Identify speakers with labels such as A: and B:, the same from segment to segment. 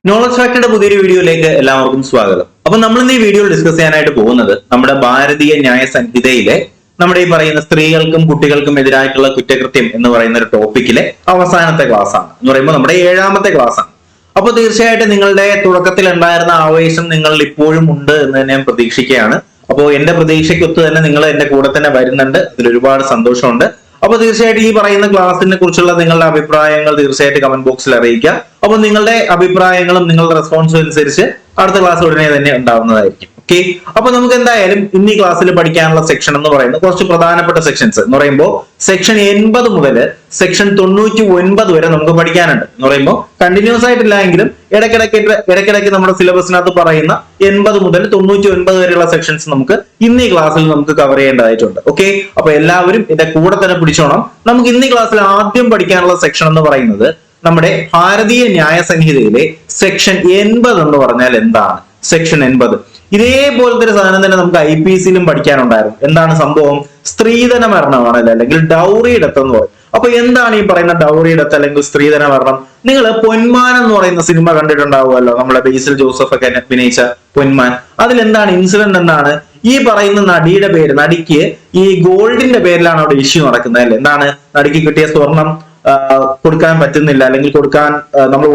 A: Knowledge ഫാക്ടറിയുടെ പുതിയൊരു വീഡിയോയിലേക്ക് എല്ലാവർക്കും സ്വാഗതം. അപ്പൊ നമ്മൾ ഇന്ന് ഈ വീഡിയോയിൽ ഡിസ്കസ് ചെയ്യാനായിട്ട് പോകുന്നത് നമ്മുടെ ഭാരതീയ ന്യായ സംഹിതയിലെ നമ്മുടെ ഈ പറയുന്ന സ്ത്രീകൾക്കും കുട്ടികൾക്കും എതിരായിട്ടുള്ള കുറ്റകൃത്യം എന്ന് പറയുന്ന ഒരു ടോപ്പിക്കിലെ അവസാനത്തെ ക്ലാസ് ആണ്. എന്ന് പറയുമ്പോൾ നമ്മുടെ 7ാമത്തെ ക്ലാസ് ആണ്. അപ്പൊ തീർച്ചയായിട്ടും നിങ്ങളുടെ തുടക്കത്തിൽ ഉണ്ടായിരുന്ന ആവേശം നിങ്ങളിൽ ഇപ്പോഴും ഉണ്ട് എന്ന് തന്നെ ഞാൻ പ്രതീക്ഷിക്കുകയാണ്. അപ്പോൾ എന്റെ പ്രതീക്ഷയ്ക്കൊത്ത് തന്നെ നിങ്ങൾ എന്റെ കൂടെ തന്നെ വരുന്നുണ്ട്. അതിൽ ഒരുപാട് സന്തോഷമുണ്ട്. അപ്പൊ തീർച്ചയായിട്ടും ഈ പറയുന്ന ക്ലാസിനെ കുറിച്ചുള്ള നിങ്ങളുടെ അഭിപ്രായങ്ങൾ തീർച്ചയായിട്ടും കമന്റ് ബോക്സിൽ അറിയിക്കുക. അപ്പൊ നിങ്ങളുടെ അഭിപ്രായങ്ങളും നിങ്ങളുടെ റെസ്പോൺസും അനുസരിച്ച് അടുത്ത ക്ലാസ് ഉടനെ തന്നെ ഉണ്ടാവുന്നതായിരിക്കും. ഓക്കെ, അപ്പൊ നമുക്ക് എന്തായാലും ഇന്ന് ഈ ക്ലാസ്സിൽ പഠിക്കാനുള്ള സെക്ഷൻ എന്ന് പറയുന്നത് കുറച്ച് പ്രധാനപ്പെട്ട സെക്ഷൻസ് എന്ന് പറയുമ്പോൾ സെക്ഷൻ 80 മുതൽ സെക്ഷൻ 99 വരെ നമുക്ക് പഠിക്കാനുണ്ട്. എന്ന് പറയുമ്പോൾ കണ്ടിന്യൂസ് ആയിട്ടില്ല എങ്കിലും ഇടയ്ക്കിടയ്ക്ക് നമ്മുടെ സിലബസിനകത്ത് പറയുന്ന 80 മുതൽ 99 വരെയുള്ള സെക്ഷൻസ് നമുക്ക് ഇന്ന് ഈ ക്ലാസ്സിൽ നമുക്ക് കവർ ചെയ്യേണ്ടതായിട്ടുണ്ട്. ഓക്കെ, അപ്പൊ എല്ലാവരും ഇതിന്റെ കൂടെ തന്നെ പിടിച്ചോണം. നമുക്ക് ഇന്ന് ഈ ക്ലാസ്സിൽ ആദ്യം പഠിക്കാനുള്ള സെക്ഷൻ എന്ന് പറയുന്നത് നമ്മുടെ ഭാരതീയ ന്യായ സംഹിതയിലെ സെക്ഷൻ 80 എന്ന് പറഞ്ഞാൽ എന്താണ്? സെക്ഷൻ 80 ഇതേപോലത്തെ ഒരു സാധനം തന്നെ നമുക്ക് IPCയിലും പഠിക്കാനുണ്ടായിരുന്നു. എന്താണ് സംഭവം? സ്ത്രീധന മരണമാണല്ലോ, അല്ലെങ്കിൽ ഡൗറി ഡെത്ത് എന്ന് പറയും. അപ്പൊ എന്താണ് ഈ പറയുന്ന ഡൗറി ഡെത്ത് അല്ലെങ്കിൽ സ്ത്രീധന മരണം? നിങ്ങൾ പൊന്മാൻ എന്ന് പറയുന്ന സിനിമ കണ്ടിട്ടുണ്ടാവുമല്ലോ, നമ്മളെ ബേസിൽ ജോസഫ് ഒക്കെ അഭിനയിച്ച പൊന്മാൻ. അതിലെന്താണ് ഇൻസിഡന്റ്? എന്താണ് ഈ പറയുന്ന നടിയുടെ പേര്? നടിക്ക് ഈ ഗോൾഡിന്റെ പേരിലാണ് അവിടെ ഇഷ്യൂ നടക്കുന്നത് അല്ലേ? എന്താണ് നടിക്ക് കിട്ടിയ സ്വർണം കൊടുക്കാൻ പറ്റുന്നില്ല, അല്ലെങ്കിൽ കൊടുക്കാൻ നമ്മൾ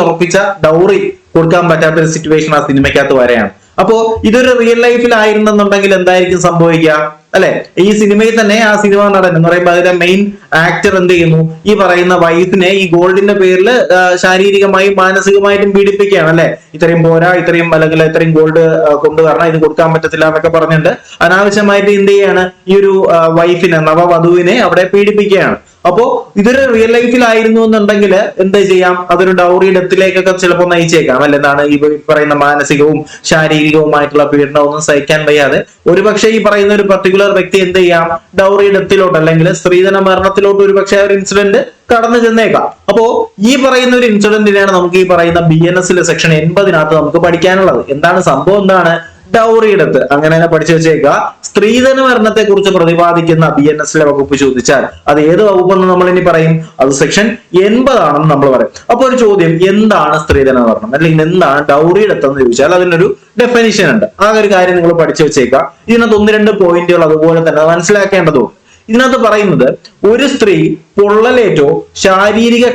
A: ഉറപ്പിച്ച ഡൗറി കൊടുക്കാൻ പറ്റാത്ത ഒരു സിറ്റുവേഷൻ ആ സിനിമയ്ക്കകത്ത് വരെയാണ്. അപ്പോ ഇതൊരു റിയൽ ലൈഫിലായിരുന്നെന്നുണ്ടെങ്കിൽ എന്തായിരിക്കും സംഭവിക്കുക അല്ലെ? ഈ സിനിമയിൽ തന്നെ ആ സിനിമ നടൻ എന്ന് പറയുമ്പോൾ അതിലെ മെയിൻ ആക്ടർ എന്ത് ചെയ്യുന്നു? ഈ പറയുന്ന വൈഫിനെ ഈ ഗോൾഡിന്റെ പേരിൽ ശാരീരികമായും മാനസികമായിട്ടും പീഡിപ്പിക്കുകയാണ് അല്ലെ? ഇത്രയും പോരാ, ഇത്രയും അല്ലെങ്കിൽ ഇത്രയും ഗോൾഡ് കൊണ്ടുവരണം, ഇത് കൊടുക്കാൻ പറ്റത്തില്ല എന്നൊക്കെ പറഞ്ഞിട്ട് അനാവശ്യമായിട്ട് എന്ത് ചെയ്യാണ്? ഈ ഒരു വൈഫിനെ, നവവധുവിനെ അവിടെ പീഡിപ്പിക്കുകയാണ്. അപ്പോ ഇതൊരു റിയൽ ലൈഫിലായിരുന്നു എന്നുണ്ടെങ്കിൽ എന്ത് ചെയ്യാം? അതൊരു ഡൗറി ഡെത്തിലേക്കൊക്കെ ചിലപ്പോൾ നയിച്ചേക്കാം അല്ലെ? എന്താണ് ഈ പറയുന്ന മാനസികവും ശാരീരികവുമായിട്ടുള്ള പീഡനം ഒന്നും സഹിക്കാൻ വയ്യാതെ ഒരുപക്ഷെ ഈ പറയുന്ന ഒരു പർട്ടിക്കുലർ വ്യക്തി എന്ത് ചെയ്യാം? ഡൗറി ഡെത്തിലോട്ട് അല്ലെങ്കിൽ സ്ത്രീധന മരണത്തിലോട്ട് ഒരുപക്ഷെ ഒരു ഇൻസിഡന്റ് കടന്നു ചെന്നേക്കാം. അപ്പോ ഈ പറയുന്ന ഒരു ഇൻസിഡന്റിനെയാണ് നമുക്ക് ഈ പറയുന്ന BNS സെക്ഷൻ 80 നമുക്ക് പഠിക്കാനുള്ളത്. എന്താണ് സംഭവം? എന്താണ് ഡൗറി ഡെത്ത്? അങ്ങനെ തന്നെ പഠിച്ചു വെച്ചേക്കുക. സ്ത്രീധന മരണത്തെ കുറിച്ച് പ്രതിപാദിക്കുന്ന BNS വകുപ്പ് ചോദിച്ചാൽ അത് ഏത് വകുപ്പെന്ന് നമ്മൾ ഇനി പറയും? അത് സെക്ഷൻ 80 ആണെന്ന് നമ്മൾ പറയും. അപ്പൊ ഒരു ചോദ്യം, എന്താണ് സ്ത്രീധന മരണം അല്ലെങ്കിൽ എന്താണ് ഡൗറി ഡെത്ത് എന്ന് ചോദിച്ചാൽ അതിനൊരു ഡെഫിനിഷൻ ഉണ്ട്. ആ ഒരു കാര്യം നിങ്ങൾ പഠിച്ചു വെച്ചേക്കുക. ഇതിനകത്ത് 1-2 പോയിന്റുകൾ അതുപോലെ തന്നെ മനസ്സിലാക്കേണ്ടതുണ്ട്. ഇതിനകത്ത് പറയുന്നത് ഒരു സ്ത്രീ പൊള്ളലേറ്റോ ശാരീരിക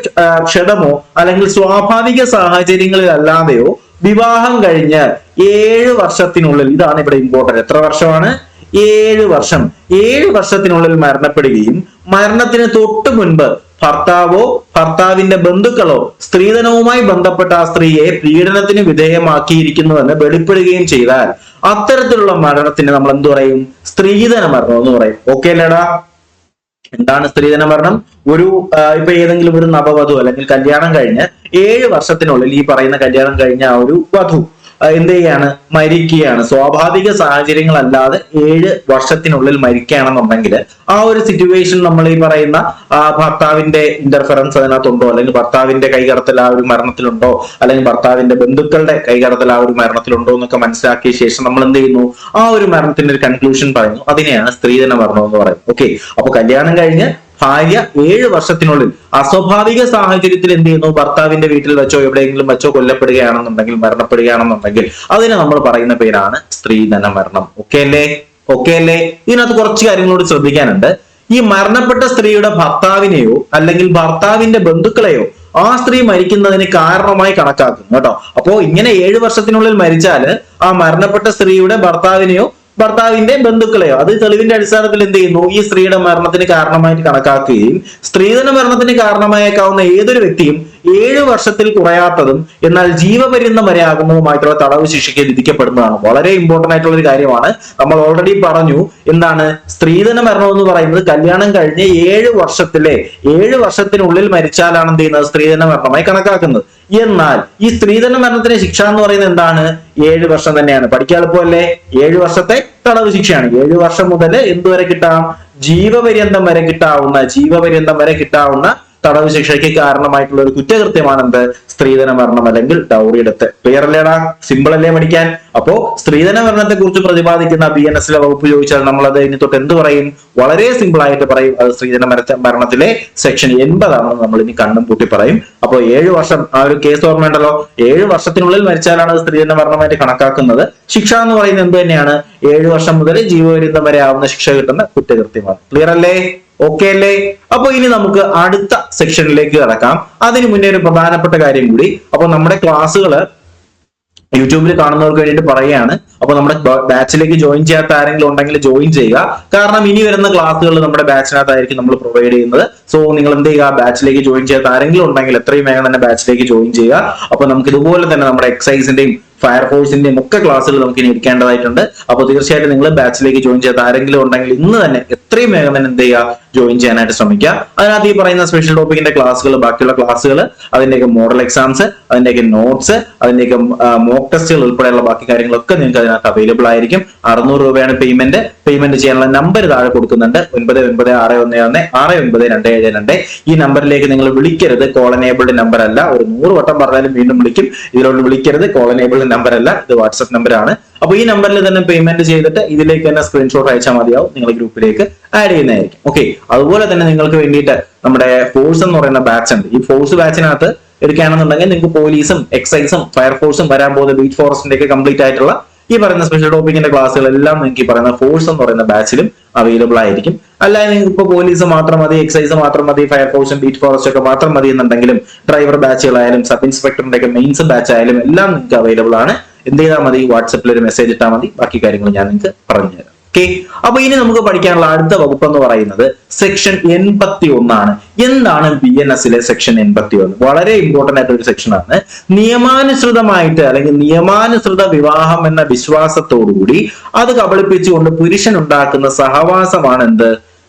A: ക്ഷതമോ അല്ലെങ്കിൽ സ്വാഭാവിക സാഹചര്യങ്ങളിൽ അല്ലാതെയോ വിവാഹം കഴിഞ്ഞ് 7 വർഷത്തിനുള്ളിൽ, ഇതാണ് ഇവിടെ ഇമ്പോർട്ടന്റ്, എത്ര വർഷമാണ്? 7 വർഷം. 7 വർഷത്തിനുള്ളിൽ മരണപ്പെടുകയും മരണത്തിന് തൊട്ടു മുൻപ് ഭർത്താവോ ഭർത്താവിന്റെ ബന്ധുക്കളോ സ്ത്രീധനവുമായി ബന്ധപ്പെട്ട ആ സ്ത്രീയെ പീഡനത്തിന് വിധേയമാക്കിയിരിക്കുന്നുവെന്ന് വെളിപ്പെടുകയും ചെയ്താൽ അത്തരത്തിലുള്ള മരണത്തിന് നമ്മൾ എന്ത് പറയും? സ്ത്രീധന മരണം എന്ന് പറയും. ഓക്കെ അല്ലേടാ? എന്താണ് സ്ത്രീധന മരണം? ഒരു ഇപ്പൊ ഏതെങ്കിലും ഒരു നവവധു അല്ലെങ്കിൽ കല്യാണം കഴിഞ്ഞ് 7 വർഷത്തിനുള്ളിൽ ഈ പറയുന്ന കല്യാണം കഴിഞ്ഞ ആ ഒരു വധു എന്ത് ചെയ്യാണ്? മരിക്കുകയാണ്. സ്വാഭാവിക സാഹചര്യങ്ങളല്ലാതെ 7 വർഷത്തിനുള്ളിൽ മരിക്കുകയാണെന്നുണ്ടെങ്കിൽ ആ ഒരു സിറ്റുവേഷൻ നമ്മൾ ഈ പറയുന്ന ഭർത്താവിന്റെ ഇന്റർഫറൻസ് അതിനകത്തുണ്ടോ, അല്ലെങ്കിൽ ഭർത്താവിന്റെ കൈകടത്തൽ ആ ഒരു മരണത്തിലുണ്ടോ, അല്ലെങ്കിൽ ഭർത്താവിന്റെ ബന്ധുക്കളുടെ കൈകടത്തൽ ആ ഒരു മരണത്തിലുണ്ടോ എന്നൊക്കെ മനസ്സിലാക്കിയ ശേഷം നമ്മൾ എന്ത് ചെയ്യുന്നു? ആ ഒരു മരണത്തിന്റെ ഒരു കൺക്ലൂഷൻ പറയുന്നു. അതിനെയാണ് സ്ത്രീധന മരണം എന്ന് പറയുന്നത്. ഓക്കെ, അപ്പൊ കല്യാണം കഴിഞ്ഞ് ഭാര്യ 7 വർഷത്തിനുള്ളിൽ അസ്വാഭാവിക സാഹചര്യത്തിൽ എന്ത് ചെയ്യുന്നു? ഭർത്താവിന്റെ വീട്ടിൽ വെച്ചോ എവിടെയെങ്കിലും വെച്ചോ കൊല്ലപ്പെടുകയാണെന്നുണ്ടെങ്കിൽ, മരണപ്പെടുകയാണെന്നുണ്ടെങ്കിൽ അതിനെ നമ്മൾ പറയുന്ന പേരാണ് സ്ത്രീധന മരണം. ഓക്കെ അല്ലേ? ഇതിനകത്ത് കുറച്ച് കാര്യങ്ങളോട് ശ്രദ്ധിക്കാനുണ്ട്. ഈ മരണപ്പെട്ട സ്ത്രീയുടെ ഭർത്താവിനെയോ അല്ലെങ്കിൽ ഭർത്താവിന്റെ ബന്ധുക്കളെയോ ആ സ്ത്രീ മരിക്കുന്നതിന് കാരണമായി കണക്കാക്കും കേട്ടോ. അപ്പോ ഇങ്ങനെ 7 വർഷത്തിനുള്ളിൽ മരിച്ചാല് ആ മരണപ്പെട്ട സ്ത്രീയുടെ ഭർത്താവിനെയോ ഭർത്താവിന്റെ ബന്ധുക്കളെയോ അത് തെളിവിന്റെ അടിസ്ഥാനത്തിൽ എന്ത് ചെയ്യുന്നു? ഈ സ്ത്രീയുടെ മരണത്തിന് കാരണമായിട്ട് കണക്കാക്കുകയും സ്ത്രീധന മരണത്തിന് കാരണമായേക്കാവുന്ന ഏതൊരു വ്യക്തിയും 7 വർഷത്തിൽ കുറയാത്തതും എന്നാൽ ജീവപര്യന്തം വരെ ആകുന്നതുമായിട്ടുള്ള തടവ് ശിക്ഷയ്ക്ക് വിധിക്കപ്പെടുന്നതാണ്. വളരെ ഇമ്പോർട്ടന്റ് ആയിട്ടുള്ള ഒരു കാര്യമാണ്. നമ്മൾ ഓൾറെഡി പറഞ്ഞു എന്താണ് സ്ത്രീധന മരണം എന്ന് പറയുന്നത്? കല്യാണം കഴിഞ്ഞ് 7 വർഷത്തിനുള്ളിൽ മരിച്ചാലാണ് എന്ത് ചെയ്യുന്നത്? സ്ത്രീധന മരണമായി കണക്കാക്കുന്നത്. എന്നാൽ ഈ സ്ത്രീധന മരണത്തിന് ശിക്ഷ എന്ന് പറയുന്നത് എന്താണ്? 7 വർഷം തന്നെയാണ്. പഠിക്കാൻ എളുപ്പമല്ലേ? 7 വർഷത്തെ തടവ് ശിക്ഷയാണ്. 7 വർഷം മുതൽ എന്തുവരെ കിട്ടാം? ജീവപര്യന്തം വരെ കിട്ടാവുന്ന തടവ് ശിക്ഷയ്ക്ക് കാരണമായിട്ടുള്ള ഒരു കുറ്റകൃത്യമാണ് എന്ത്? സ്ത്രീധന മരണം അല്ലെങ്കിൽ ഡൗറി ഡെത്ത്. ക്ലിയർ അല്ലേടാ? സിമ്പിൾ അല്ലേ പഠിക്കാൻ? അപ്പോ സ്ത്രീധന മരണത്തെ കുറിച്ച് പ്രതിപാദിക്കുന്ന BNS-ലെ വകുപ്പ് ചോദിച്ചാൽ നമ്മളത് ഇനി തൊട്ട് എന്ത് പറയും? വളരെ സിമ്പിൾ ആയിട്ട് പറയും, അത് സ്ത്രീധന മരണത്തിലെ സെക്ഷൻ 80 ആണെന്ന് നമ്മൾ ഇനി കണ്ണും പൂട്ടി പറയും. അപ്പോൾ 7 വർഷം ആ ഒരു കേസ് ഓർമ്മയുണ്ടല്ലോ, 7 വർഷത്തിനുള്ളിൽ മരിച്ചാലാണ് അത് സ്ത്രീധന മരണമായിട്ട് കണക്കാക്കുന്നത്. ശിക്ഷ എന്ന് പറയുന്നത് എന്ത് തന്നെയാണ്? 7 വർഷം മുതൽ ജീവപര്യന്തം വരെ ആവുന്ന ശിക്ഷ കിട്ടുന്ന കുറ്റകൃത്യമാണ്. ക്ലിയർ അല്ലേ? ഓക്കെ അല്ലേ? അപ്പൊ ഇനി നമുക്ക് അടുത്ത സെക്ഷനിലേക്ക് കടക്കാം. അതിന് മുന്നേ ഒരു പ്രധാനപ്പെട്ട കാര്യം കൂടി. അപ്പൊ നമ്മുടെ ക്ലാസ്സുകള് യൂട്യൂബിൽ കാണുന്നവർക്ക് വേണ്ടിയിട്ട് പറയുകയാണ്. അപ്പൊ നമ്മുടെ ബാച്ചിലേക്ക് ജോയിൻ ചെയ്യാത്ത ആരെങ്കിലും ഉണ്ടെങ്കിൽ ജോയിൻ ചെയ്യുക. കാരണം ഇനി വരുന്ന ക്ലാസ്സുകൾ നമ്മുടെ ബാച്ചിനകത്തായിരിക്കും നമ്മൾ പ്രൊവൈഡ് ചെയ്യുന്നത്. സോ നിങ്ങൾ എന്ത് ചെയ്യുക? ബാച്ചിലേക്ക് ജോയിൻ ചെയ്യാത്ത ആരെങ്കിലും ഉണ്ടെങ്കിൽ എത്രയും വേഗം തന്നെ ബാച്ചിലേക്ക് ജോയിൻ ചെയ്യുക. അപ്പൊ നമുക്ക് ഇതുപോലെ തന്നെ നമ്മുടെ എക്സൈസിന്റെയും ഫയർഫോഴ്സിന്റെയും ഒക്കെ ക്ലാസ്സുകൾ നമുക്ക് ഇനി എടുക്കേണ്ടതായിട്ടുണ്ട്. അപ്പോൾ തീർച്ചയായിട്ടും നിങ്ങൾ ബാച്ചിലേക്ക് ജോയിൻ ചെയ്യാത്ത ആരെങ്കിലും ഉണ്ടെങ്കിൽ ഇന്ന് തന്നെ എത്രയും വേഗം തന്നെ എന്ത് ചെയ്യുക? ജോയിൻ ചെയ്യാനായിട്ട് ശ്രമിക്കുക. അതിനകത്ത് ഈ പറയുന്ന സ്പെഷ്യൽ ടോപ്പിക്കിന്റെ ക്ലാസ്സുകൾ, ബാക്കിയുള്ള ക്ലാസ്സുകൾ, അതിന്റെയൊക്കെ മോഡൽ എക്സാംസ്, അതിന്റെയൊക്കെ നോട്ട്സ്, അതിന്റെയൊക്കെ മോക്ക് ടെസ്റ്റുകൾ ഉൾപ്പെടെയുള്ള ബാക്കി കാര്യങ്ങളൊക്കെ നിങ്ങൾക്ക് അതിനകത്ത് അവൈലബിൾ ആയിരിക്കും. 600 രൂപയാണ് പേയ്മെന്റ്. പേയ്മെന്റ് ചെയ്യാനുള്ള നമ്പർ താഴെ കൊടുക്കുന്നുണ്ട്, 9961169272. ഈ നമ്പറിലേക്ക് നിങ്ങൾ വിളിക്കരുത്, കോൾ എനേബിൾഡ് നമ്പർ അല്ല. ഒരു 100 വട്ടം പറഞ്ഞാലും വീണ്ടും വിളിക്കും. ഇതിലോട്ട് വിളിക്കരുത്, കോൾ എനേബിൾഡ് നമ്പർ അല്ല, ഇത് വാട്സ്ആപ്പ് നമ്പറാണ്. അപ്പൊ ഈ നമ്പറിൽ തന്നെ പേയ്മെന്റ് ചെയ്തിട്ട് ഇതിലേക്ക് തന്നെ സ്ക്രീൻഷോട്ട് അയച്ചാൽ മതിയാവും, നിങ്ങൾ ഗ്രൂപ്പിലേക്ക് ആഡ് ചെയ്യുന്നതായിരിക്കും. ഓക്കെ, അതുപോലെ തന്നെ നിങ്ങൾക്ക് വേണ്ടിയിട്ട് നമ്മുടെ ഫോഴ്സ് എന്ന് പറയുന്ന ബാച്ച് ഉണ്ട്. ഈ ഫോഴ്സ് ബാച്ചിനകത്ത് എടുക്കുകയാണെന്നുണ്ടെങ്കിൽ നിങ്ങൾക്ക് പോലീസും എക്സൈസും ഫയർഫോഴ്സും വരാൻ പോകുന്ന ബീറ്റ് ഫോറസ്റ്റിന്റെ ഒക്കെ കംപ്ലീറ്റ് ആയിട്ടുള്ള ഈ പറയുന്ന സ്പെഷ്യൽ ടോപ്പിക്കിന്റെ ക്ലാസ്സുകളെല്ലാം നിങ്ങൾക്ക് ഈ പറയുന്ന ഫോഴ്സ് എന്ന് പറയുന്ന ബാച്ചിലും അവൈലബിൾ ആയിരിക്കും. അല്ലാതെ നിങ്ങൾക്ക് ഇപ്പോൾ പോലീസ് മാത്രം മതി, എക്സൈസ് മാത്രം മതി, ഫയർഫോഴ്സും ബീറ്റ് ഫോറസ്റ്റ് ഒക്കെ മാത്രം മതി എന്നുണ്ടെങ്കിലും ഡ്രൈവർ ബാച്ചുകളായാലും സബ് ഇൻസ്പെക്ടറിന്റെ ഒക്കെ മെയിൻസ് ബാച്ച് ആയാലും എല്ലാം നിങ്ങൾക്ക് അവൈലബിൾ ആണ്. എന്ത് ചെയ്താൽ മതി? വാട്സപ്പിൽ ഒരു മെസ്സേജ് ഇട്ടാൽ മതി, ബാക്കി കാര്യങ്ങൾ ഞാൻ നിങ്ങൾക്ക് പറഞ്ഞുതരാം. ഓക്കെ, അപ്പൊ ഇനി നമുക്ക് പഠിക്കാനുള്ള അടുത്ത വകുപ്പ് എന്ന് പറയുന്നത് സെക്ഷൻ 81 ആണ്. എന്താണ് BNS-ലെ സെക്ഷൻ 81? വളരെ ഇമ്പോർട്ടന്റ് ആയിട്ട് ഒരു സെക്ഷൻ ആണ്. നിയമാനുസൃതമായിട്ട് അല്ലെങ്കിൽ നിയമാനുസൃത വിവാഹം എന്ന വിശ്വാസത്തോടുകൂടി അത് കബളിപ്പിച്ചുകൊണ്ട് പുരുഷൻ ഉണ്ടാക്കുന്ന സഹവാസമാണ് എന്ത്?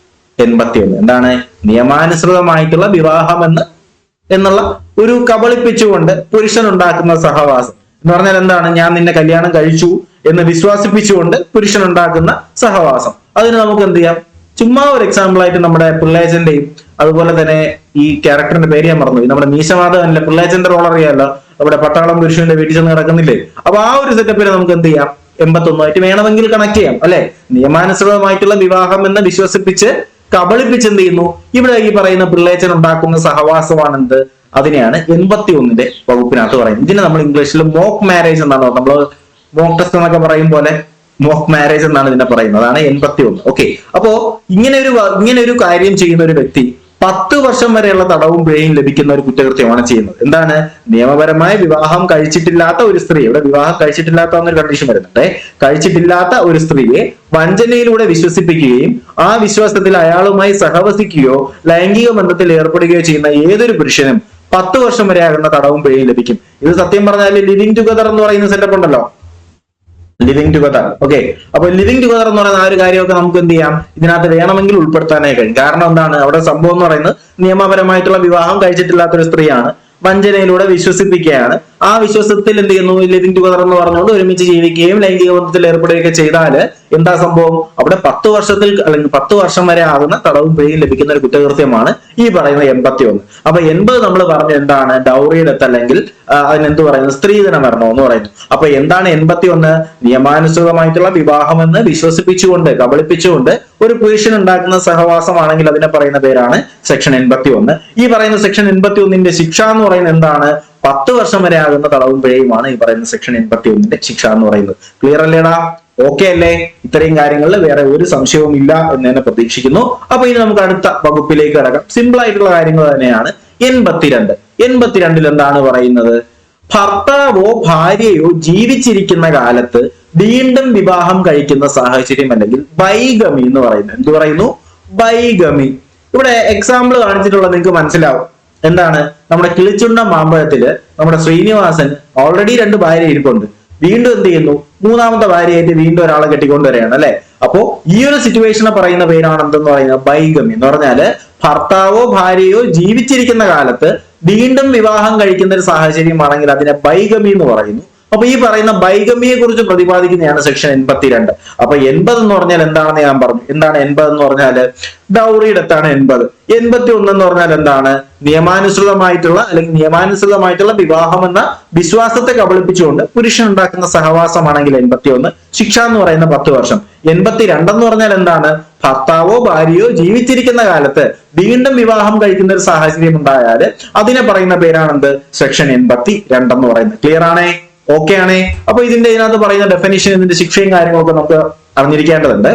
A: 81. എന്താണ്? നിയമാനുസൃതമായിട്ടുള്ള വിവാഹം എന്നുള്ള ഒരു കബളിപ്പിച്ചുകൊണ്ട് പുരുഷൻ ഉണ്ടാക്കുന്ന സഹവാസം എന്ന് പറഞ്ഞാൽ എന്താണ്? ഞാൻ നിന്നെ കല്യാണം കഴിച്ചു എന്ന് വിശ്വസിപ്പിച്ചുകൊണ്ട് പുരുഷൻ ഉണ്ടാക്കുന്ന സഹവാസം. അതിന് നമുക്ക് എന്ത് ചെയ്യാം? ചുമ്മാ ഒരു എക്സാമ്പിൾ ആയിട്ട് നമ്മുടെ പിള്ളേച്ചന്റെയും അതുപോലെ തന്നെ ഈ ക്യാരക്ടറിന്റെ പേര് ഞാൻ മറന്നു, നമ്മുടെ മീശമാധവനിലെ പിള്ളേച്ചന്റെ റോൾ അറിയാലോ, നമ്മുടെ പട്ടാളം പുരുഷന്റെ വീട്ടിൽ ചെന്ന് കിടക്കുന്നില്ലേ? അപ്പൊ ആ ഒരു സെറ്റപ്പിൽ നമുക്ക് എന്ത് ചെയ്യാം? 81 ആയിട്ട് വേണമെങ്കിൽ കണക്ട് ചെയ്യാം അല്ലെ? നിയമാനുസൃതമായിട്ടുള്ള വിവാഹം എന്ന് വിശ്വസിപ്പിച്ച് കബളിപ്പിച്ച് എന്ത് ചെയ്യുന്നു? ഇവിടെ ഈ പറയുന്ന പിള്ളേച്ചൻ ഉണ്ടാക്കുന്ന സഹവാസമാണ് എന്ത്? അതിനെയാണ് 81ന്റെ വകുപ്പിനകത്ത് പറയുന്നത്. ഇതിനെ നമ്മൾ ഇംഗ്ലീഷിൽ മോക്ക് മാരേജ് എന്നാണ്, നമ്മൾ മോക്ക് ടെസ്റ്റ് എന്നൊക്കെ പറയും പോലെ മോക്ക് മാരേജ് എന്നാണ് ഇതിനെ പറയുന്നത്. അതാണ് 81. ഓക്കെ, അപ്പോ ഇങ്ങനെ ഒരു കാര്യം ചെയ്യുന്ന ഒരു വ്യക്തി 10 വർഷം വരെയുള്ള തടവും പിഴയും ലഭിക്കുന്ന ഒരു കുറ്റകൃത്യമാണ് ചെയ്യുന്നത്. എന്താണ്? നിയമപരമായ വിവാഹം കഴിച്ചിട്ടില്ലാത്ത ഒരു സ്ത്രീ, ഇവിടെ വിവാഹം കഴിച്ചിട്ടില്ലാത്ത എന്നൊരു കണ്ടീഷൻ വരുന്നുണ്ട്. കഴിച്ചിട്ടില്ലാത്ത ഒരു സ്ത്രീയെ വഞ്ചനയിലൂടെ വിശ്വസിപ്പിക്കുകയും ആ വിശ്വാസത്തിൽ അയാളുമായി സഹവസിക്കുകയോ ലൈംഗിക ബന്ധത്തിൽ ഏർപ്പെടുകയോ ചെയ്യുന്ന ഏതൊരു പുരുഷനും 10 വർഷം വരെ ആകുന്ന തടവും പിഴയും ലഭിക്കും. ഇത് സത്യം പറഞ്ഞാൽ ലിവിങ് ടുഗദർ എന്ന് പറയുന്ന സെറ്റപ്പ് ഉണ്ടല്ലോ, ലിവിങ് ടുഗദർ. ഓക്കെ, അപ്പൊ ലിവിങ് ടുഗദർ എന്ന് പറയുന്ന ആ ഒരു കാര്യമൊക്കെ നമുക്ക് എന്ത് ചെയ്യാം? ഇതിനകത്ത് വേണമെങ്കിൽ ഉൾപ്പെടുത്താനായി കഴിയും. കാരണം എന്താണ്? അവിടെ സംഭവം എന്ന് പറയുന്നത് നിയമപരമായിട്ടുള്ള വിവാഹം കഴിച്ചിട്ടില്ലാത്ത ഒരു സ്ത്രീയാണ്, വഞ്ചനയിലൂടെ വിശ്വസിപ്പിക്കുകയാണ്. ആ വിശ്വാസത്തിൽ എന്ത് ചെയ്യുന്നു? ലിവിങ് ടുഗദർ എന്ന് പറഞ്ഞുകൊണ്ട് ഒരുമിച്ച് ജീവിക്കുകയും ലൈംഗിക ബന്ധത്തിൽ ഏർപ്പെടുകയൊക്കെ ചെയ്താൽ എന്താ സംഭവം? അവിടെ 10 വർഷത്തിൽ അല്ലെങ്കിൽ 10 വർഷം വരെ ആകുന്ന തടവും പിഴയും ലഭിക്കുന്ന ഒരു കുറ്റകൃത്യമാണ് ഈ പറയുന്ന 81. അപ്പൊ 80 നമ്മൾ പറഞ്ഞ എന്താണ്? ഡൗറി ഡെത്ത് അല്ലെങ്കിൽ അതിനെന്ത് പറയുന്നത്? സ്ത്രീധന മരണം എന്ന് പറയുന്നു. അപ്പൊ എന്താണ് 81? നിയമാനുസൃതമായിട്ടുള്ള വിവാഹം എന്ന് വിശ്വസിപ്പിച്ചുകൊണ്ട് കബളിപ്പിച്ചുകൊണ്ട് ഒരു പുരുഷൻ ഉണ്ടാക്കുന്ന സഹവാസമാണെങ്കിൽ അതിനെ പറയുന്ന പേരാണ് സെക്ഷൻ 81. ഈ പറയുന്ന സെക്ഷൻ 81ന്റെ ശിക്ഷ എന്ന് പറയുന്നത് എന്താണ്? 10 വർഷം വരെ ആകുന്ന തടവും പിഴയുമാണ് ഈ പറയുന്ന സെക്ഷൻ 81ന്റെ ശിക്ഷ എന്ന് പറയുന്നത്. ക്ലിയർ അല്ലേടാ? ഓക്കെ അല്ലേ? ഇത്രയും കാര്യങ്ങളിൽ വേറെ ഒരു സംശയവും ഇല്ല എന്ന് തന്നെ പ്രതീക്ഷിക്കുന്നു. അപ്പൊ ഇനി നമുക്ക് അടുത്ത വകുപ്പിലേക്ക് കടക്കാം. സിമ്പിൾ ആയിട്ടുള്ള കാര്യങ്ങൾ തന്നെയാണ്. 82 എന്താണ് പറയുന്നത്? ഭർത്താവോ ഭാര്യയോ ജീവിച്ചിരിക്കുന്ന കാലത്ത് വീണ്ടും വിവാഹം കഴിക്കുന്ന സാഹചര്യം അല്ലെങ്കിൽ ബൈഗമി എന്ന് പറയുന്നത്. എന്ത് പറയുന്നു? ബൈഗമി. ഇവിടെ എക്സാമ്പിൾ കാണിച്ചിട്ടുള്ളത് നിങ്ങൾക്ക് മനസ്സിലാവും. എന്താണ്? നമ്മുടെ കിളിച്ചുണ്ട മാമ്പഴത്തില് നമ്മുടെ ശ്രീനിവാസൻ ഓൾറെഡി 2 ഭാര്യ ഇരിപ്പുണ്ട്. വീണ്ടും എന്ത് ചെയ്യുന്നു? 3ാമത്തെ ഭാര്യയായിട്ട് വീണ്ടും ഒരാളെ കെട്ടിക്കൊണ്ടുവരികയാണ് അല്ലെ? അപ്പോ ഈ ഒരു സിറ്റുവേഷനെ പറയുന്ന പേരാണ് എന്തെന്ന് പറയുന്നത്? ബൈഗമി എന്ന് പറഞ്ഞാല് ഭർത്താവോ ഭാര്യയോ ജീവിച്ചിരിക്കുന്ന കാലത്ത് വീണ്ടും വിവാഹം കഴിക്കുന്ന ഒരു സാഹചര്യമാണെങ്കിൽ അതിനെ ബൈഗമി എന്ന് പറയുന്നു. അപ്പൊ ഈ പറയുന്ന ബൈഗമിയെ കുറിച്ച് പ്രതിപാദിക്കുന്നതാണ് സെക്ഷൻ 82. അപ്പൊ 80 എന്ന് പറഞ്ഞാൽ എന്താണെന്ന് ഞാൻ പറഞ്ഞു. എന്താണ് 80 എന്ന് പറഞ്ഞാല്? ഡൗറിയുടെ അടുത്താണ് 80. 81 എന്ന് പറഞ്ഞാൽ എന്താണ്? നിയമാനുസൃതമായിട്ടുള്ള വിവാഹം എന്ന വിശ്വാസത്തെ കബളിപ്പിച്ചുകൊണ്ട് പുരുഷൻ ഉണ്ടാക്കുന്ന സഹവാസമാണെങ്കിൽ 81. ശിക്ഷ എന്ന് പറയുന്ന 10 വർഷം. 82 എന്ന് പറഞ്ഞാൽ എന്താണ്? ഭർത്താവോ ഭാര്യയോ ജീവിച്ചിരിക്കുന്ന കാലത്ത് വീണ്ടും വിവാഹം കഴിക്കുന്ന ഒരു സാഹചര്യം ഉണ്ടായാൽ അതിനെ പറയുന്ന പേരാണെന്ത്? സെക്ഷൻ 82 എന്ന് പറയുന്നത്. ക്ലിയർ ആണേ? ഓക്കെ ആണേ? അപ്പൊ ഇതിനകത്ത് പറയുന്ന ഡെഫിനിഷൻ, ഇതിന്റെ ശിക്ഷയും കാര്യങ്ങളൊക്കെ നമുക്ക് അറിഞ്ഞിരിക്കേണ്ടതുണ്ട്.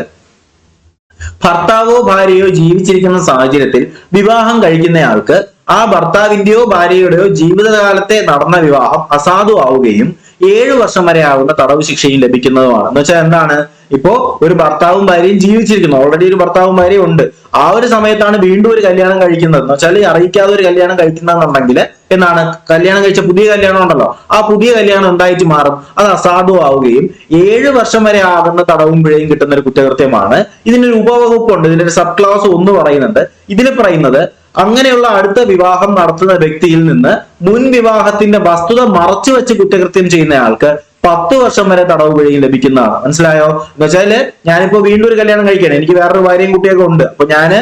A: ഭർത്താവോ ഭാര്യയോ ജീവിച്ചിരിക്കുന്ന സാഹചര്യത്തിൽ വിവാഹം കഴിക്കുന്നയാൾക്ക് ആ ഭർത്താവിന്റെയോ ഭാര്യയുടെയോ ജീവിതകാലത്തെ നടന്ന വിവാഹം അസാധുവാവുകയും 7 വർഷം വരെ ആവുന്ന തടവ് ശിക്ഷയും ലഭിക്കുന്നതുമാണ്. എന്ന് വെച്ചാൽ എന്താണ്? ഇപ്പോ ഒരു ഭർത്താവും ഭാര്യയും ജീവിച്ചിരിക്കുന്നു, ഓൾറെഡി ഒരു ഭർത്താവും ഭാര്യയും ഉണ്ട്. ആ ഒരു സമയത്താണ് വീണ്ടും ഒരു കല്യാണം കഴിക്കുന്നത് എന്ന് വെച്ചാൽ അറിയിക്കാതെ ഒരു കല്യാണം കഴിക്കുന്നതെന്നുണ്ടെങ്കിൽ എന്താണ്? കല്യാണം കഴിച്ച പുതിയ കല്യാണം ഉണ്ടല്ലോ, ആ പുതിയ കല്യാണം എന്തായിട്ട് മാറും? അത് അസാധുവാവുകയും 7 വർഷം വരെ ആകുന്ന തടവും പിഴയും കിട്ടുന്ന ഒരു കുറ്റകൃത്യമാണ്. ഇതിനൊരു ഉപവകുപ്പുണ്ട്, ഇതിന്റെ ഒരു സബ് ക്ലാസ് 1 പറയുന്നുണ്ട്. ഇതിൽ പറയുന്നത് അങ്ങനെയുള്ള അടുത്ത വിവാഹം നടത്തുന്ന വ്യക്തിയിൽ നിന്ന് മുൻ വിവാഹത്തിന്റെ വസ്തുത മറച്ചു വെച്ച് കുറ്റകൃത്യം ചെയ്യുന്നയാൾക്ക് 10 വർഷം വരെ തടവ് പിഴയും ലഭിക്കുന്നതാണ്. മനസ്സിലായോ? എന്ന് വെച്ചാല് ഞാനിപ്പോ വീണ്ടും ഒരു കല്യാണം കഴിക്കണം, എനിക്ക് വേറൊരു ഭാര്യയും കുട്ടിയൊക്കെ ഉണ്ട്, അപ്പൊ ഞാന്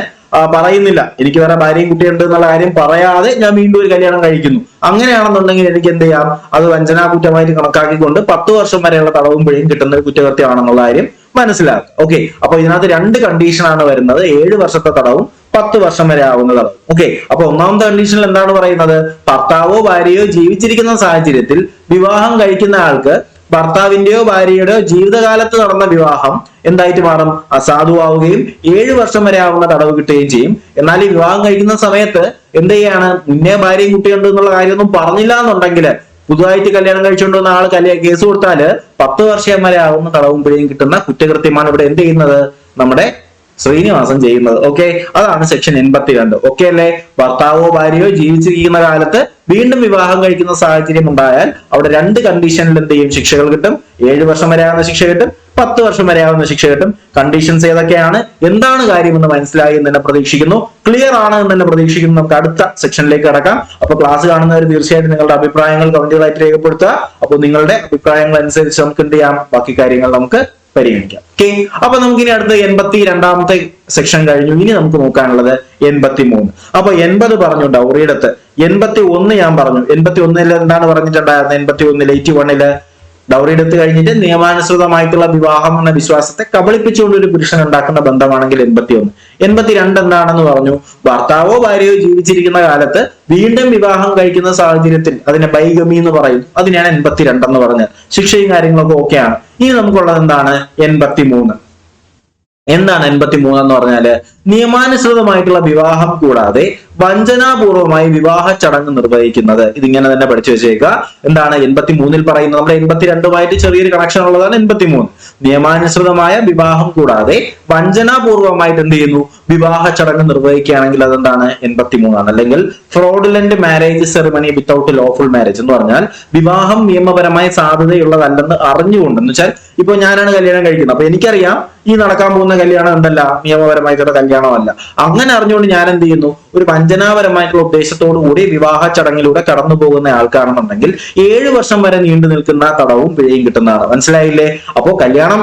A: പറയുന്നില്ല എനിക്ക് വേറെ ഭാര്യയും കുട്ടിയുണ്ട് എന്നുള്ള കാര്യം പറയാതെ ഞാൻ വീണ്ടും ഒരു കല്യാണം കഴിക്കുന്നു. അങ്ങനെയാണെന്നുണ്ടെങ്കിൽ എനിക്ക് എന്ത് ചെയ്യാം? അത് വഞ്ചനാ കുറ്റമായിട്ട് കണക്കാക്കിക്കൊണ്ട് 10 വർഷം വരെയുള്ള തടവും പിഴയും കിട്ടുന്ന ഒരു കുറ്റകൃത്യമാണെന്നുള്ള കാര്യം മനസ്സിലാക്കുക. ഓക്കെ, അപ്പൊ ഇതിനകത്ത് 2 കണ്ടീഷനാണ് വരുന്നത്: 7 വർഷത്തെ തടവും 10 വർഷം വരെ ആവുന്ന തടവും. ഓക്കെ, അപ്പൊ ഒന്നാമത്തെ കണ്ടീഷനിൽ എന്താണ് പറയുന്നത്? ഭർത്താവോ ഭാര്യയോ ജീവിച്ചിരിക്കുന്ന സാഹചര്യത്തിൽ വിവാഹം കഴിക്കുന്ന ആൾക്ക് ഭർത്താവിന്റെയോ ഭാര്യയുടെയോ ജീവിതകാലത്ത് നടന്ന വിവാഹം എന്തായിട്ട് മാറും? അസാധുവാവുകയും 7 വർഷം വരെ ആവുന്ന തടവ് കിട്ടുകയും ചെയ്യും. എന്നാൽ ഈ വിവാഹം കഴിക്കുന്ന സമയത്ത് എന്ത് ചെയ്യാണ്? മുന്നേ ഭാര്യയും കുട്ടിയുണ്ട് എന്നുള്ള കാര്യമൊന്നും പറഞ്ഞില്ല എന്നുണ്ടെങ്കിൽ പുതുതായിട്ട് കല്യാണം കഴിച്ചുകൊണ്ടുവന്ന ആൾ കേസ് കൊടുത്താല് 10 വർഷം വരെ ആവുന്ന തടവും പിഴയും കിട്ടുന്ന കുറ്റകൃത്യമാണ് ഇവിടെ എന്ത് ചെയ്യുന്നത്? നമ്മുടെ ശ്രീനിവാസൻ ചെയ്യുന്നത്. ഓക്കെ, അതാണ് സെക്ഷൻ 82. ഓക്കെ അല്ലേ? ഭർത്താവോ ഭാര്യയോ ജീവിച്ചിരിക്കുന്ന കാലത്ത് വീണ്ടും വിവാഹം കഴിക്കുന്ന സാഹചര്യം ഉണ്ടായാൽ അവിടെ 2 കണ്ടീഷനിൽ എന്ത് ചെയ്യും? ശിക്ഷകൾ കിട്ടും. 7 വർഷം വരെ ആവുന്ന ശിക്ഷ കിട്ടും, 10 വർഷം വരെ ആവുന്ന ശിക്ഷ കിട്ടും. കണ്ടീഷൻസ് ഏതൊക്കെയാണ്, എന്താണ് കാര്യം എന്ന് മനസ്സിലായി എന്ന് തന്നെ പ്രതീക്ഷിക്കുന്നു. ക്ലിയർ ആണ് എന്ന് തന്നെ പ്രതീക്ഷിക്കുന്നു. നമുക്ക് അടുത്ത സെക്ഷനിലേക്ക് കടക്കാം. അപ്പൊ ക്ലാസ് കാണുന്നവർ തീർച്ചയായിട്ടും നിങ്ങളുടെ അഭിപ്രായങ്ങൾ കമന്റുകളായിട്ട് രേഖപ്പെടുത്തുക. അപ്പോൾ നിങ്ങളുടെ അഭിപ്രായങ്ങൾ അനുസരിച്ച് നമുക്ക് എന്ത് ചെയ്യാം? ബാക്കി കാര്യങ്ങൾ നമുക്ക് പരിഗണിക്കാം. ഓക്കെ, അപ്പൊ നമുക്ക് ഇനി അടുത്ത 82ാമത്തെ സെക്ഷൻ കഴിഞ്ഞു. ഇനി നമുക്ക് നോക്കാനുള്ളത് 83. അപ്പൊ 80 പറഞ്ഞു ഡൗറിയുടെ. 81 ഞാൻ പറഞ്ഞു. 81 എന്താണ് പറഞ്ഞിട്ടുണ്ടായിരുന്നത്? 81 81 ഡൗറി എടുത്ത് കഴിഞ്ഞിട്ട് നിയമാനുസൃതമായിട്ടുള്ള വിവാഹം എന്ന വിശ്വാസത്തെ കബളിപ്പിച്ചുകൊണ്ട് ഒരു പുരുഷൻ ഉണ്ടാക്കുന്ന ബന്ധമാണെങ്കിൽ 81. 82 എന്താണെന്ന് പറഞ്ഞു? ഭർത്താവോ ഭാര്യയോ ജീവിച്ചിരിക്കുന്ന കാലത്ത് വീണ്ടും വിവാഹം കഴിക്കുന്ന സാഹചര്യത്തിൽ അതിനെ ബൈഗമി എന്ന് പറയും. അതിനാണ് 82 എന്ന് പറഞ്ഞത്. ശിക്ഷയും കാര്യങ്ങളൊക്കെ ഓക്കെയാണ്. ഇനി നമുക്കുള്ളത് എന്താണ്? 83. എന്താണ് 83 എന്ന് പറഞ്ഞാല്? നിയമാനുസൃതമായിട്ടുള്ള വിവാഹം കൂടാതെ വഞ്ചനാപൂർവമായി വിവാഹ ചടങ്ങ് നിർവഹിക്കുന്നത്. ഇതിങ്ങനെ തന്നെ പഠിച്ചു വെച്ചേക്കുക. എന്താണ് 83 പറയുന്നത്? നമ്മുടെ 82മായിട്ട് ചെറിയൊരു കണക്ഷൻ ഉള്ളതാണ് 83. നിയമാനുസൃതമായ വിവാഹം കൂടാതെ വഞ്ചനാപൂർവമായിട്ട് എന്ത് ചെയ്യുന്നു? വിവാഹ ചടങ്ങ് നിർവഹിക്കുകയാണെങ്കിൽ അതെന്താണ്? 83 ആണ്. അല്ലെങ്കിൽ fraudulent marriage ceremony without lawful marriage എന്ന് പറഞ്ഞാൽ വിവാഹം നിയമപരമായി സാധ്യതയുള്ളതല്ലെന്ന് അറിഞ്ഞുകൊണ്ട്, എന്ന് വെച്ചാൽ ഇപ്പൊ ഞാനാണ് കല്യാണം കഴിക്കുന്നത്, അപ്പൊ എനിക്കറിയാം ഈ നടക്കാൻ പോകുന്ന കല്യാണം എന്തല്ല? നിയമപരമായിട്ടുള്ള കല്യാണമല്ല. അങ്ങനെ അറിഞ്ഞുകൊണ്ട് ഞാൻ എന്ത് ചെയ്യുന്നു? ഒരു വഞ്ചനാപരമായിട്ടുള്ള ഉദ്ദേശത്തോടു കൂടി വിവാഹ ചടങ്ങിലൂടെ കടന്നു പോകുന്ന ആൾക്കാണെന്നുണ്ടെങ്കിൽ 7 വർഷം വരെ നീണ്ടു നിൽക്കുന്ന തടവും പിഴയും കിട്ടുന്നതാണ്. മനസ്സിലായില്ലേ? അപ്പോ കല്യാണം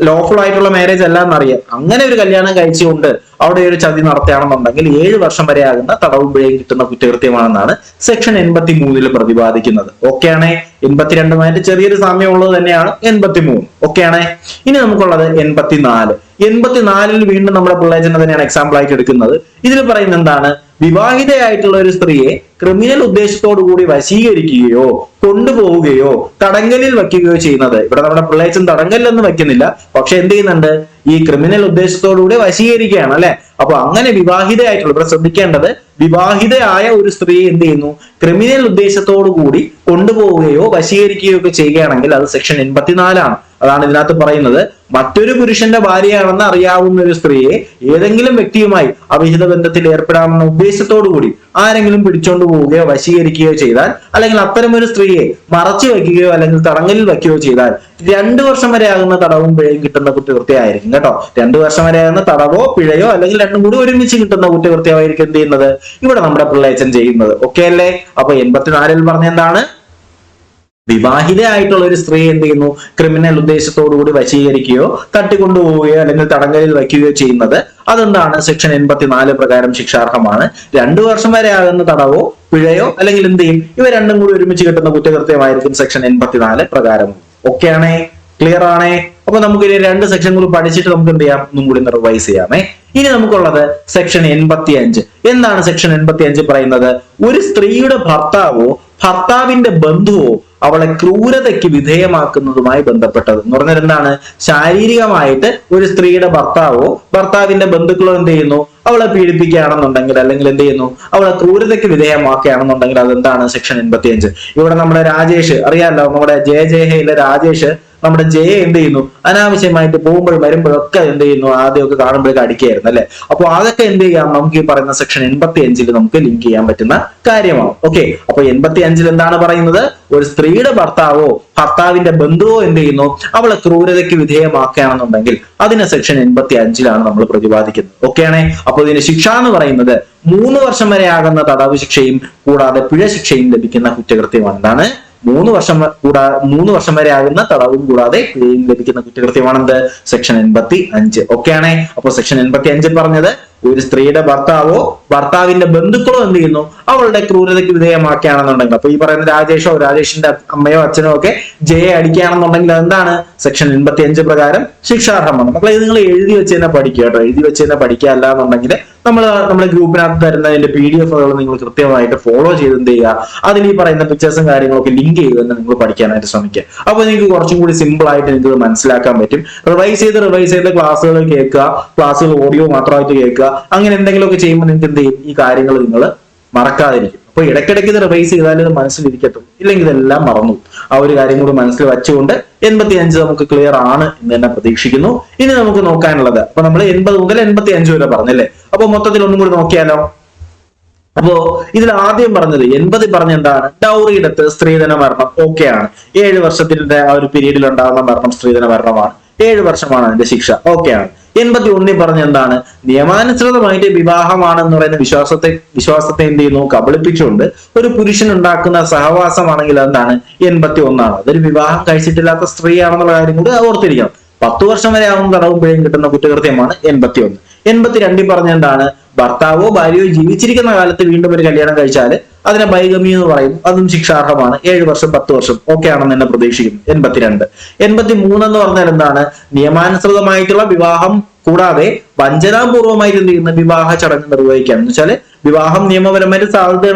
A: ലോഫുൾ ആയിട്ടുള്ള മാരേജ് അല്ല എന്നറിയാം. അങ്ങനെ ഒരു കല്യാണം കഴിച്ചുകൊണ്ട് അവിടെ ഒരു ചതി നടത്തുകയാണെന്നുണ്ടെങ്കിൽ 7 വർഷം വരെ ആകുന്ന തടവും പിഴയും കിട്ടുന്ന കുറ്റകൃത്യമാണെന്നാണ് സെക്ഷൻ 83 പ്രതിപാദിക്കുന്നത്. ഓക്കെ ആണേ? 82മായിട്ട് ചെറിയൊരു സാമ്യമുള്ളത് തന്നെയാണ് 83. ഓക്കെ ആണേ? ഇനി നമുക്കുള്ളത് 84. 84 വീണ്ടും നമ്മുടെ പിള്ളേച്ചനെ തന്നെയാണ് എക്സാമ്പിൾ ആയിട്ട് എടുക്കുന്നത്. ഇതിൽ പറയുന്നത് എന്താണ്? വിവാഹിതയായിട്ടുള്ള ഒരു സ്ത്രീയെ ക്രിമിനൽ ഉദ്ദേശത്തോടു കൂടി വശീകരിക്കുകയോ കൊണ്ടുപോവുകയോ തടങ്കലിൽ വയ്ക്കുകയോ ചെയ്യുന്നത്. ഇവിടെ നമ്മുടെ പിള്ളേച്ചൻ തടങ്കലിലൊന്നും വെക്കുന്നില്ല, പക്ഷെ എന്ത് ചെയ്യുന്നുണ്ട്? ഈ ക്രിമിനൽ ഉദ്ദേശത്തോടുകൂടി വശീകരിക്കുകയാണ് അല്ലെ? അപ്പൊ അങ്ങനെ വിവാഹിതയായിട്ടുള്ള, ഇവിടെ ശ്രദ്ധിക്കേണ്ടത്, വിവാഹിതയായ ഒരു സ്ത്രീയെ എന്ത് ചെയ്യുന്നു? ക്രിമിനൽ ഉദ്ദേശത്തോടു കൂടി കൊണ്ടുപോവുകയോ വശീകരിക്കുകയോ ഒക്കെ ചെയ്യുകയാണെങ്കിൽ അത് സെക്ഷൻ 84 ആണ്. അതാണ് ഇതിനകത്ത് പറയുന്നത്. മറ്റൊരു പുരുഷന്റെ ഭാര്യയാണെന്ന് അറിയാവുന്ന ഒരു സ്ത്രീയെ ഏതെങ്കിലും വ്യക്തിയുമായി അവിഹിത ബന്ധത്തിൽ ഏർപ്പെടാമെന്ന ഉദ്ദേശത്തോടു കൂടി ആരെങ്കിലും പിടിച്ചോണ്ട് പോവുകയോ വശീകരിക്കുകയോ ചെയ്താൽ, അല്ലെങ്കിൽ അത്തരം ഒരു സ്ത്രീയെ മറച്ചു വയ്ക്കുകയോ അല്ലെങ്കിൽ തടങ്കലിൽ വയ്ക്കുകയോ ചെയ്താൽ 2 വർഷം വരെ ആകുന്ന തടവും പിഴയും കിട്ടുന്ന കുറ്റകൃത്യമായിരിക്കും കേട്ടോ. 2 വർഷം വരെ ആകുന്ന തടവോ പിഴയോ അല്ലെങ്കിൽ രണ്ടും കൂടി ഒരുമിച്ച് കിട്ടുന്ന കുറ്റകൃത്യമായിരിക്കും എന്ത് ചെയ്യുന്നത്? ഇവിടെ നമ്മുടെ പിള്ളേച്ചൻ ചെയ്യുന്നത്. ഓക്കെ അല്ലേ? അപ്പൊ 84 പറഞ്ഞ എന്താണ്? വിവാഹിതയായിട്ടുള്ള ഒരു സ്ത്രീ എന്ത് ചെയ്യുന്നു, ക്രിമിനൽ ഉദ്ദേശത്തോടുകൂടി വശീകരിക്കുകയോ തട്ടിക്കൊണ്ടുപോവുകയോ അല്ലെങ്കിൽ തടങ്കലിൽ വയ്ക്കുകയോ ചെയ്യുന്നത് അതെന്താണ്, സെക്ഷൻ 84 പ്രകാരം ശിക്ഷാർഹമാണ്. 2 വർഷം വരെ ആകുന്ന തടവോ പിഴയോ അല്ലെങ്കിൽ എന്ത് ചെയ്യും, ഇവ രണ്ടും കൂടി ഒരുമിച്ച് കിട്ടുന്ന കുറ്റകൃത്യമായിരിക്കും സെക്ഷൻ 84 പ്രകാരം. ഓക്കെ ആണേ, ക്ലിയർ ആണേ? അപ്പൊ നമുക്ക് ഇനി 2 സെക്ഷൻ കൂടി പഠിച്ചിട്ട് നമുക്ക് എന്ത് ചെയ്യാം, ഒന്നും കൂടി റിവൈസ് ചെയ്യാമേ. ഇനി നമുക്കുള്ളത് സെക്ഷൻ 85. എന്താണ് സെക്ഷൻ 85 പറയുന്നത്? ഒരു സ്ത്രീയുടെ ഭർത്താവോ ഭർത്താവിന്റെ ബന്ധുവോ അവളെ ക്രൂരതയ്ക്ക് വിധേയമാക്കുന്നതുമായി ബന്ധപ്പെട്ടത് എന്ന് പറഞ്ഞാൽ എന്താണ്, ശാരീരികമായിട്ട് ഒരു സ്ത്രീയുടെ ഭർത്താവോ ഭർത്താവിന്റെ ബന്ധുക്കളോ എന്ത് ചെയ്യുന്നു, അവളെ പീഡിപ്പിക്കുകയാണെന്നുണ്ടെങ്കിൽ അല്ലെങ്കിൽ എന്ത് ചെയ്യുന്നു, അവളെ ക്രൂരതയ്ക്ക് വിധേയമാക്കുകയാണെന്നുണ്ടെങ്കിൽ അതെന്താണ്, സെക്ഷൻ 85. ഇവിടെ നമ്മുടെ രാജേഷ് അറിയാലോ, നമ്മുടെ ജയജയയിലെ രാജേഷ് നമ്മുടെ ജയ എന്ത് ചെയ്യുന്നു, അനാവശ്യമായിട്ട് പോകുമ്പോഴും വരുമ്പോഴൊക്കെ എന്ത് ചെയ്യുന്നു, ആദ്യമൊക്കെ കാണുമ്പോഴേക്ക് അടിക്കുകയായിരുന്നു അല്ലെ. അപ്പൊ അതൊക്കെ എന്ത് ചെയ്യാം, നമുക്ക് ഈ പറയുന്ന സെക്ഷൻ 85 നമുക്ക് ലിങ്ക് ചെയ്യാൻ പറ്റുന്ന കാര്യമാണ്. ഓക്കെ, അപ്പൊ 85 എന്താണ് പറയുന്നത്, ഒരു സ്ത്രീയുടെ ഭർത്താവോ ഭർത്താവിന്റെ ബന്ധുവോ എന്ത് ചെയ്യുന്നു, അവളെ ക്രൂരതയ്ക്ക് വിധേയമാക്കുകയാണെന്നുണ്ടെങ്കിൽ അതിനെ സെക്ഷൻ 85 നമ്മൾ പ്രതിപാദിക്കുന്നത്. ഓക്കെ ആണേ. അപ്പൊ ഇതിന്റെ ശിക്ഷ എന്ന് പറയുന്നത് 3 വർഷം വരെ ആകുന്ന തടവ് ശിക്ഷയും കൂടാതെ പിഴ ശിക്ഷയും ലഭിക്കുന്ന കുറ്റകൃത്യമാണ്. എന്താണ്, 3 വർഷം വരെ ആകുന്ന തടവും കൂടാതെ പിഴയും ലഭിക്കുന്ന കുറ്റകൃത്യമാണെന്ത്, സെക്ഷൻ 85. ഓക്കെ ആണേ. അപ്പൊ സെക്ഷൻ 85 പറഞ്ഞത് ഒരു സ്ത്രീയുടെ ഭർത്താവോ ഭർത്താവിന്റെ ബന്ധുക്കളോ എന്ത് ചെയ്യുന്നു, അവളുടെ ക്രൂരതയ്ക്ക് വിധേയമാക്കുകയാണെന്നുണ്ടെങ്കിൽ, അപ്പൊ ഈ പറയുന്ന രാജേഷോ രാജേഷിന്റെ അമ്മയോ അച്ഛനോ ഒക്കെ ജയെ അടിക്കുകയാണെന്നുണ്ടെങ്കിൽ എന്താണ്, സെക്ഷൻ 85 പ്രകാരം ശിക്ഷാർഹമാണ്. മക്കളെ ഇത് നിങ്ങൾ എഴുതി വെച്ച് തന്നെ പഠിക്കുക കേട്ടോ. എഴുതി വെച്ച് തന്നെ പഠിക്കുക. അല്ല എന്നുണ്ടെങ്കിൽ നമ്മുടെ ഗ്രൂപ്പിനകത്ത് തരുന്നതിന്റെ PDF നിങ്ങൾ കൃത്യമായിട്ട് ഫോളോ ചെയ്ത് എന്ത് ചെയ്യുക, അതിൽ ഈ പറയുന്ന പിക്ചേഴ്സും കാര്യങ്ങളൊക്കെ ലിങ്ക് ചെയ്ത് തന്നെ നിങ്ങൾ പഠിക്കാനായിട്ട് ശ്രമിക്കുക. അപ്പൊ നിങ്ങൾക്ക് കുറച്ചും കൂടി സിമ്പിൾ ആയിട്ട് നിങ്ങൾക്ക് മനസ്സിലാക്കാൻ പറ്റും. റിവൈസ് ചെയ്ത് ക്ലാസ്സുകൾ കേൾക്കുക, ക്ലാസ്സുകൾ ഓഡിയോ മാത്രമായിട്ട് കേൾക്കുക. അങ്ങനെ എന്തെങ്കിലുമൊക്കെ ചെയ്യുമ്പോൾ നിങ്ങൾക്ക് എന്ത് ചെയ്യും, ഈ കാര്യങ്ങൾ നിങ്ങൾ മറക്കാതിരിക്കും. അപ്പൊ ഇടയ്ക്കിടയ്ക്ക് ഇത് റിവൈസ് ചെയ്താൽ ഇത് മനസ്സിലിരിക്കത്തും, ഇല്ലെങ്കിൽ ഇതെല്ലാം മറന്നു. ആ ഒരു കാര്യം കൂടി മനസ്സിൽ വെച്ചുകൊണ്ട് 85 നമുക്ക് ക്ലിയർ ആണ് എന്ന് തന്നെ പ്രതീക്ഷിക്കുന്നു. ഇനി നമുക്ക് നോക്കാനുള്ളത്, അപ്പൊ നമ്മൾ 80 മുതൽ 85 വരെ പറഞ്ഞല്ലേ. അപ്പൊ മൊത്തത്തിൽ ഒന്നും കൂടി നോക്കിയാലോ. അപ്പോ ഇതിൽ ആദ്യം പറഞ്ഞത് 80 പറഞ്ഞ എന്താണ്, ഡൗറിയിടത്ത് സ്ത്രീധന മരണം ഓക്കെയാണ്. 7 വർഷത്തിന്റെ ആ ഒരു പീരീഡിൽ ഉണ്ടാകുന്ന മരണം സ്ത്രീധന മരണമാണ്. 7 വർഷമാണ് അതിന്റെ ശിക്ഷ. ഓക്കെയാണ്. 81 പറഞ്ഞ എന്താണ്, നിയമാനുസൃതമായിട്ട് വിവാഹമാണെന്ന് പറയുന്ന വിശ്വാസത്തെ എന്ത് ചെയ്യുന്നു, കബളിപ്പിച്ചുകൊണ്ട് ഒരു പുരുഷൻ ഉണ്ടാക്കുന്ന സഹവാസമാണെങ്കിൽ എന്താണ്, 81 അതൊരു വിവാഹം കഴിച്ചിട്ടില്ലാത്ത സ്ത്രീയാണെന്നുള്ള കാര്യം കൂടി ഓർത്തിരിക്കണം. 10 വർഷം വരെ ആവുന്ന തടവും പിഴയും കിട്ടുന്ന കുറ്റകൃത്യമാണ് 81. 82 പറഞ്ഞ എന്താണ്, ഭർത്താവോ ഭാര്യയോ ജീവിച്ചിരിക്കുന്ന കാലത്ത് വീണ്ടും ഒരു കല്യാണം കഴിച്ചാൽ അതിനെ ബൈഗമി എന്ന് പറയുന്നു. അതും ശിക്ഷാർഹമാണ്. 7 വർഷം 10 വർഷം ഓക്കെ ആണെന്ന് തന്നെ പ്രതീക്ഷിക്കുന്നു. 82. 83 എന്ന് പറഞ്ഞാൽ എന്താണ്, നിയമാനുസൃതമായിട്ടുള്ള വിവാഹം കൂടാതെ വഞ്ചനാപൂർവമായിട്ട് എന്ത് ചെയ്യുന്ന വിവാഹ ചടങ്ങ് നിർവഹിക്കാം. എന്ന് വെച്ചാൽ വിവാഹം നിയമപരമായിട്ട്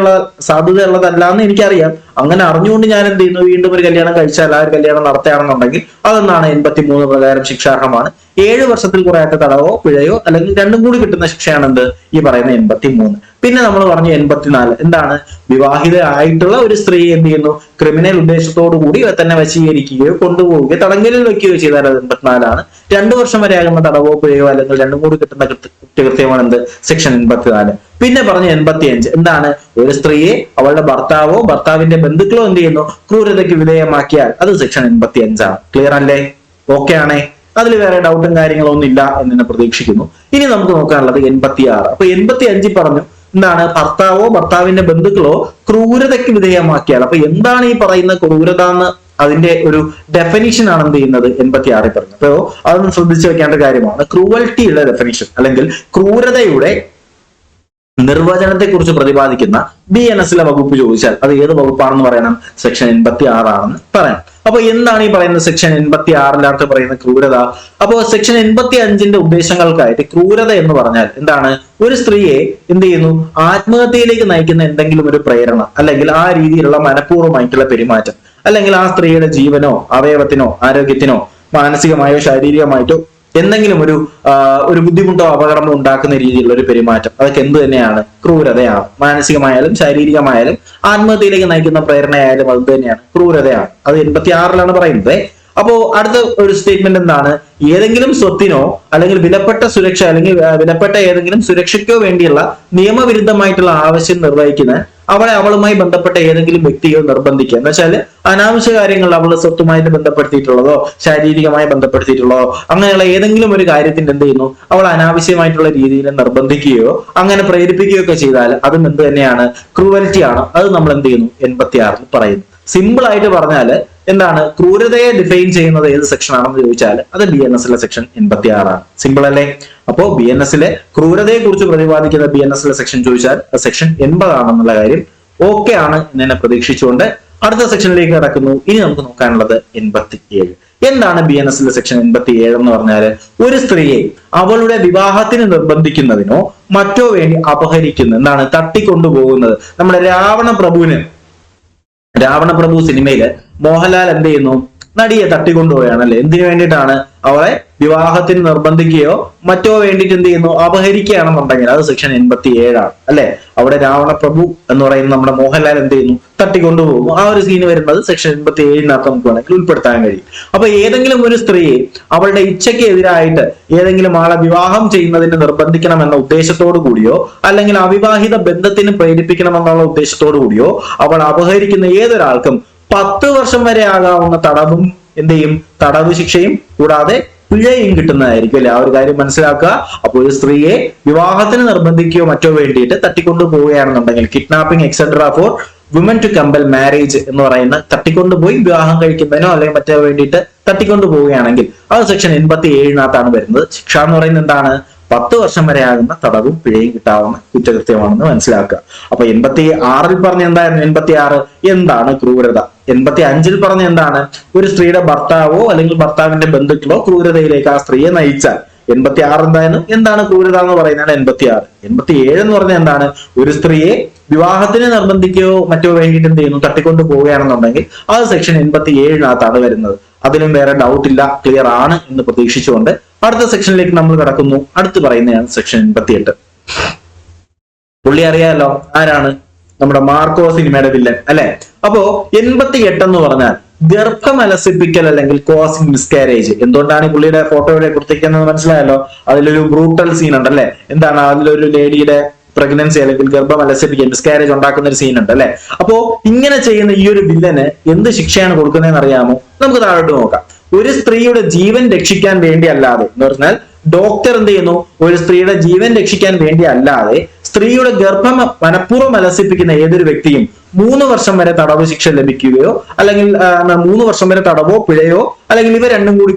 A: സാധ്യതയുള്ളതല്ല എന്ന് എനിക്കറിയാം. അങ്ങനെ അറിഞ്ഞുകൊണ്ട് ഞാൻ എന്ത് ചെയ്യുന്നു, വീണ്ടും ഒരു കല്യാണം കഴിച്ചാൽ ആ ഒരു കല്യാണം നടത്തുകയാണെന്നുണ്ടെങ്കിൽ അതെന്താണ് 83 പ്രകാരം ശിക്ഷാർഹമാണ്. 7 വർഷത്തിൽ കുറയാത്ത തടവോ പിഴയോ അല്ലെങ്കിൽ രണ്ടും കൂടി കിട്ടുന്ന ശിക്ഷയാണ് എന്ത്, ഈ പറയുന്ന 83. പിന്നെ നമ്മൾ പറഞ്ഞു 84 എന്താണ്, വിവാഹിത ആയിട്ടുള്ള ഒരു സ്ത്രീ എന്ത് ചെയ്യുന്നു, ക്രിമിനൽ ഉദ്ദേശത്തോടു കൂടി തന്നെ വശീകരിക്കുകയോ കൊണ്ടുപോവുകയോ തടങ്കലിൽ വെക്കുകയോ ചെയ്താൽ അത് 84. 2 വർഷം വരെ ആകുന്ന തടവോ പിഴയോ അല്ലെങ്കിൽ രണ്ടും കൂടി കിട്ടുന്ന കുറ്റകൃത്യമാണ് എന്ത്, സെക്ഷൻ 84. പിന്നെ പറഞ്ഞ 85 എന്താണ്, ഒരു സ്ത്രീയെ അവളുടെ ഭർത്താവോ ഭർത്താവിന്റെ ബന്ധുക്കളോ എന്ത് ചെയ്യുന്നു, ക്രൂരതയ്ക്ക് വിധേയമാക്കിയാൽ അത് സെക്ഷൻ 85. ക്ലിയർ അല്ലേ? ഓക്കെ ആണേ. അതിൽ വേറെ ഡൗട്ടും കാര്യങ്ങളൊന്നും ഇല്ല എന്ന് തന്നെ പ്രതീക്ഷിക്കുന്നു. ഇനി നമുക്ക് നോക്കാനുള്ളത് 86. അപ്പൊ 85 പറഞ്ഞു എന്താണ്, ഭർത്താവോ ഭർത്താവിന്റെ ബന്ധുക്കളോ ക്രൂരതയ്ക്ക് വിധേയമാക്കിയാൽ. അപ്പൊ എന്താണ് ഈ പറയുന്ന ക്രൂരത എന്ന് അതിന്റെ ഒരു ഡെഫിനിഷൻ ആണ് എന്ത് ചെയ്യുന്നത് 86 പറഞ്ഞത്. അപ്പോ അതൊന്നും ശ്രദ്ധിച്ചു വെക്കേണ്ട കാര്യമാണ്. ക്രൂവൽറ്റിയുടെ ഡെഫിനിഷൻ അല്ലെങ്കിൽ ക്രൂരതയുടെ നിർവചനത്തെ കുറിച്ച് പ്രതിപാദിക്കുന്ന BNS വകുപ്പ് ചോദിച്ചാൽ അത് ഏത് വകുപ്പാണെന്ന് പറയണം, സെക്ഷൻ 86 ആണെന്ന് പറയാം. അപ്പൊ എന്താണ് ഈ പറയുന്ന സെക്ഷൻ 86 പറയുന്ന ക്രൂരത? അപ്പോ സെക്ഷൻ 85 ഉദ്ദേശങ്ങൾക്കായിട്ട് ക്രൂരത എന്ന് പറഞ്ഞാൽ എന്താണ്, ഒരു സ്ത്രീയെ എന്ത് ചെയ്യുന്നു, ആത്മഹത്യയിലേക്ക് നയിക്കുന്ന എന്തെങ്കിലും ഒരു പ്രേരണ അല്ലെങ്കിൽ ആ രീതിയിലുള്ള മനഃപൂർവ്വമായിട്ടുള്ള പെരുമാറ്റം അല്ലെങ്കിൽ ആ സ്ത്രീയുടെ ജീവനോ അവയവത്തിനോ ആരോഗ്യത്തിനോ മാനസികമായോ ശാരീരികമായിട്ടോ എന്തെങ്കിലും ഒരു ബുദ്ധിമുട്ടോ അപകടമോ ഉണ്ടാക്കുന്ന രീതിയിലുള്ള ഒരു പെരുമാറ്റം, അതൊക്കെ എന്ത് തന്നെയാണ്, ക്രൂരതയാണ്. മാനസികമായാലും ശാരീരികമായാലും ആത്മഹത്യയിലേക്ക് നയിക്കുന്ന പ്രേരണയായാലും അത് തന്നെയാണ്, ക്രൂരതയാണ്. അത് 86 പറയുന്നത്. അപ്പോ അടുത്ത ഒരു സ്റ്റേറ്റ്മെന്റ് എന്താണ്, ഏതെങ്കിലും സ്വത്തിനോ അല്ലെങ്കിൽ വിലപ്പെട്ട സുരക്ഷ അല്ലെങ്കിൽ വിലപ്പെട്ട ഏതെങ്കിലും സുരക്ഷയ്ക്കോ വേണ്ടിയുള്ള നിയമവിരുദ്ധമായിട്ടുള്ള ആവശ്യം നിർവഹിക്കുന്ന അവളുമായി ബന്ധപ്പെട്ട ഏതെങ്കിലും വ്യക്തിയോ നിർബന്ധിക്കുക. എന്ന് വെച്ചാൽ അനാവശ്യ കാര്യങ്ങൾ അവളുടെ സ്വത്തുമായിട്ട് ബന്ധപ്പെടുത്തിയിട്ടുള്ളതോ ശാരീരികമായി ബന്ധപ്പെടുത്തിയിട്ടുള്ളതോ അങ്ങനെയുള്ള ഏതെങ്കിലും ഒരു കാര്യത്തിന്റെ എന്ത് ചെയ്യുന്നു, അവൾ അനാവശ്യമായിട്ടുള്ള രീതിയിൽ നിർബന്ധിക്കുകയോ അങ്ങനെ പ്രേരിപ്പിക്കുകയോ ഒക്കെ ചെയ്താൽ അതും എന്ത് തന്നെയാണ്, ക്രൂവൽറ്റി ആണ്. അത് നമ്മൾ എന്ത് ചെയ്യുന്നു 86 പറയുന്നു. സിമ്പിൾ ആയിട്ട് പറഞ്ഞാല് എന്താണ് ക്രൂരതയെ ഡിഫൈൻ ചെയ്യുന്നത് ഏത് സെക്ഷൻ ആണെന്ന് ചോദിച്ചാൽ അത് BNS സെക്ഷൻ 86 ആണ്. സിമ്പിൾ അല്ലേ? അപ്പോ BNS ക്രൂരതയെ കുറിച്ച് പ്രതിപാദിക്കുന്ന BNS സെക്ഷൻ ചോദിച്ചാൽ സെക്ഷൻ 80 ആണെന്നുള്ള കാര്യം ഓക്കെ ആണ് എന്ന് പ്രതീക്ഷിച്ചുകൊണ്ട് അടുത്ത സെക്ഷനിലേക്ക് കടക്കുന്നു. ഇനി നമുക്ക് നോക്കാനുള്ളത് 87. എന്താണ് BNS സെക്ഷൻ 87 എന്ന് പറഞ്ഞാൽ? ഒരു സ്ത്രീയെ അവളുടെ വിവാഹത്തിന് നിർബന്ധിക്കുന്നതിനോ മറ്റോ വേണ്ടി അപഹരിക്കുന്ന എന്താണ് തട്ടിക്കൊണ്ടുപോകുന്നത്. നമ്മുടെ രാവണ പ്രഭു സിനിമയില് മോഹൻലാൽ എന്ത് ചെയ്യുന്നു? നടിയെ തട്ടിക്കൊണ്ടുപോയാണ് അല്ലെ? എന്തിനു വേണ്ടിയിട്ടാണ്? അവളെ വിവാഹത്തിന് നിർബന്ധിക്കുകയോ മറ്റോ വേണ്ടിയിട്ട് എന്ത് ചെയ്യുന്നു? അപഹരിക്കുകയാണെന്നുണ്ടെങ്കിൽ അത് സെക്ഷൻ 87 ആണ് അല്ലെ? അവിടെ രാവണ പ്രഭു എന്ന് പറയുന്ന നമ്മുടെ മോഹൻലാൽ എന്ത് ചെയ്യുന്നു? തട്ടിക്കൊണ്ടുപോകുന്നു. ആ ഒരു സീന് വരുന്നത് സെക്ഷൻ 87 നമുക്ക് വേണമെങ്കിൽ ഉൾപ്പെടുത്താൻ കഴിയും. അപ്പൊ ഏതെങ്കിലും ഒരു സ്ത്രീയെ അവളുടെ ഇച്ഛയ്ക്ക് എതിരായിട്ട് ഏതെങ്കിലും ആളെ വിവാഹം ചെയ്യുന്നതിന് നിർബന്ധിക്കണം എന്ന ഉദ്ദേശത്തോടു കൂടിയോ അല്ലെങ്കിൽ അവിവാഹിത ബന്ധത്തിന് പ്രേരിപ്പിക്കണമെന്നുള്ള ഉദ്ദേശത്തോടു കൂടിയോ അവൾ അപഹരിക്കുന്ന ഏതൊരാൾക്കും 10 വർഷം വരെ ആകാവുന്ന തടവും എന്ത് ചെയ്യും? തടവ് ശിക്ഷയും കൂടാതെ പിഴയും കിട്ടുന്നതായിരിക്കും അല്ലെ? ആ ഒരു കാര്യം മനസ്സിലാക്കുക. അപ്പോൾ ഒരു സ്ത്രീയെ വിവാഹത്തിന് നിർബന്ധിക്കുകയോ മറ്റോ വേണ്ടിയിട്ട് തട്ടിക്കൊണ്ടു പോവുകയാണെന്നുണ്ടെങ്കിൽ കിഡ്നാപ്പിംഗ് etcetera for woman to compel marriage എന്ന് പറയുന്ന തട്ടിക്കൊണ്ടുപോയി വിവാഹം കഴിക്കുന്നതിനോ അല്ലെങ്കിൽ മറ്റോ വേണ്ടിയിട്ട് തട്ടിക്കൊണ്ടു പോവുകയാണെങ്കിൽ അത് സെക്ഷൻ 87 വരുന്നത്. ശിക്ഷ എന്ന് പറയുന്നത് എന്താണ്? 10 വർഷം വരെ ആകുന്ന തടവും പിഴയും കിട്ടാവുന്ന കുറ്റകൃത്യമാണെന്ന് മനസ്സിലാക്കുക. അപ്പൊ 86 പറഞ്ഞ എന്തായിരുന്നു? 86 എന്താണ് ക്രൂരത? 85 പറഞ്ഞ എന്താണ്? ഒരു സ്ത്രീയുടെ ഭർത്താവോ അല്ലെങ്കിൽ ഭർത്താവിന്റെ ബന്ധുക്കളോ ക്രൂരതയിലേക്ക് ആ സ്ത്രീയെ നയിച്ചാൽ 86 എന്തായിരുന്നു? എന്താണ് ക്രൂരത എന്ന് പറയുന്നതാണ് 86. 87 എന്ന് പറഞ്ഞാൽ എന്താണ്? ഒരു സ്ത്രീയെ വിവാഹത്തിന് നിർബന്ധിക്കുകയോ മറ്റോ വേണ്ടിയിട്ട് എന്ത് ചെയ്യുന്നു? തട്ടിക്കൊണ്ടു പോവുകയാണെന്നുണ്ടെങ്കിൽ അത് സെക്ഷൻ 87 വരുന്നത്. അതിനും വേറെ ഡൗട്ട് ഇല്ല, ക്ലിയർ ആണ് എന്ന് പ്രതീക്ഷിച്ചുകൊണ്ട് അടുത്ത സെക്ഷനിലേക്ക് നമ്മൾ കടക്കുന്നു. അടുത്ത് പറയുന്നതാണ് സെക്ഷൻ 88. പുള്ളി അറിയാലോ ആരാണ്? നമ്മുടെ മാർക്കോ സിനിമയുടെ വില്ലൻ അല്ലെ? അപ്പോ 88 എന്ന് പറഞ്ഞാൽ ഗർഭമലസിപ്പിക്കൽ അല്ലെങ്കിൽ കോസിംഗ് മിസ്കാരേജ്. എന്തുകൊണ്ടാണ് പുള്ളിയുടെ ഫോട്ടോയുടെ കൊടുത്തിരിക്കുന്നത് മനസ്സിലായല്ലോ? അതിലൊരു ബ്രൂട്ടൽ സീൻ ഉണ്ട് അല്ലെ? എന്താണ്? അതിലൊരു ലേഡിയുടെ പ്രഗ്നൻസി അല്ലെങ്കിൽ ഗർഭമലസിപ്പിക്കുക മിസ്കാരേജ് ഉണ്ടാക്കുന്ന ഒരു സീൻ ഉണ്ട് അല്ലെ? അപ്പോ ഇങ്ങനെ ചെയ്യുന്ന ഈ ഒരു വില്ലന് എന്ത് ശിക്ഷയാണ് കൊടുക്കുന്നതെന്ന് അറിയാമോ? നമുക്ക് താഴോട്ട് നോക്കാം. ഒരു സ്ത്രീയുടെ ജീവൻ രക്ഷിക്കാൻ വേണ്ടി അല്ലാതെ എന്ന് പറഞ്ഞാൽ ഡോക്ടർ എന്ത് ചെയ്യുന്നു? ഒരു സ്ത്രീയുടെ ജീവൻ രക്ഷിക്കാൻ വേണ്ടി അല്ലാതെ സ്ത്രീയുടെ ഗർഭം മനഃപൂർവ്വം അലസിപ്പിക്കുന്ന ഏതൊരു വ്യക്തിയും 3 വർഷം വരെ തടവ് ശിക്ഷ ലഭിക്കുകയോ അല്ലെങ്കിൽ 3 വർഷം വരെ തടവോ പിഴയോ അല്ലെങ്കിൽ ഇവ രണ്ടും കൂടി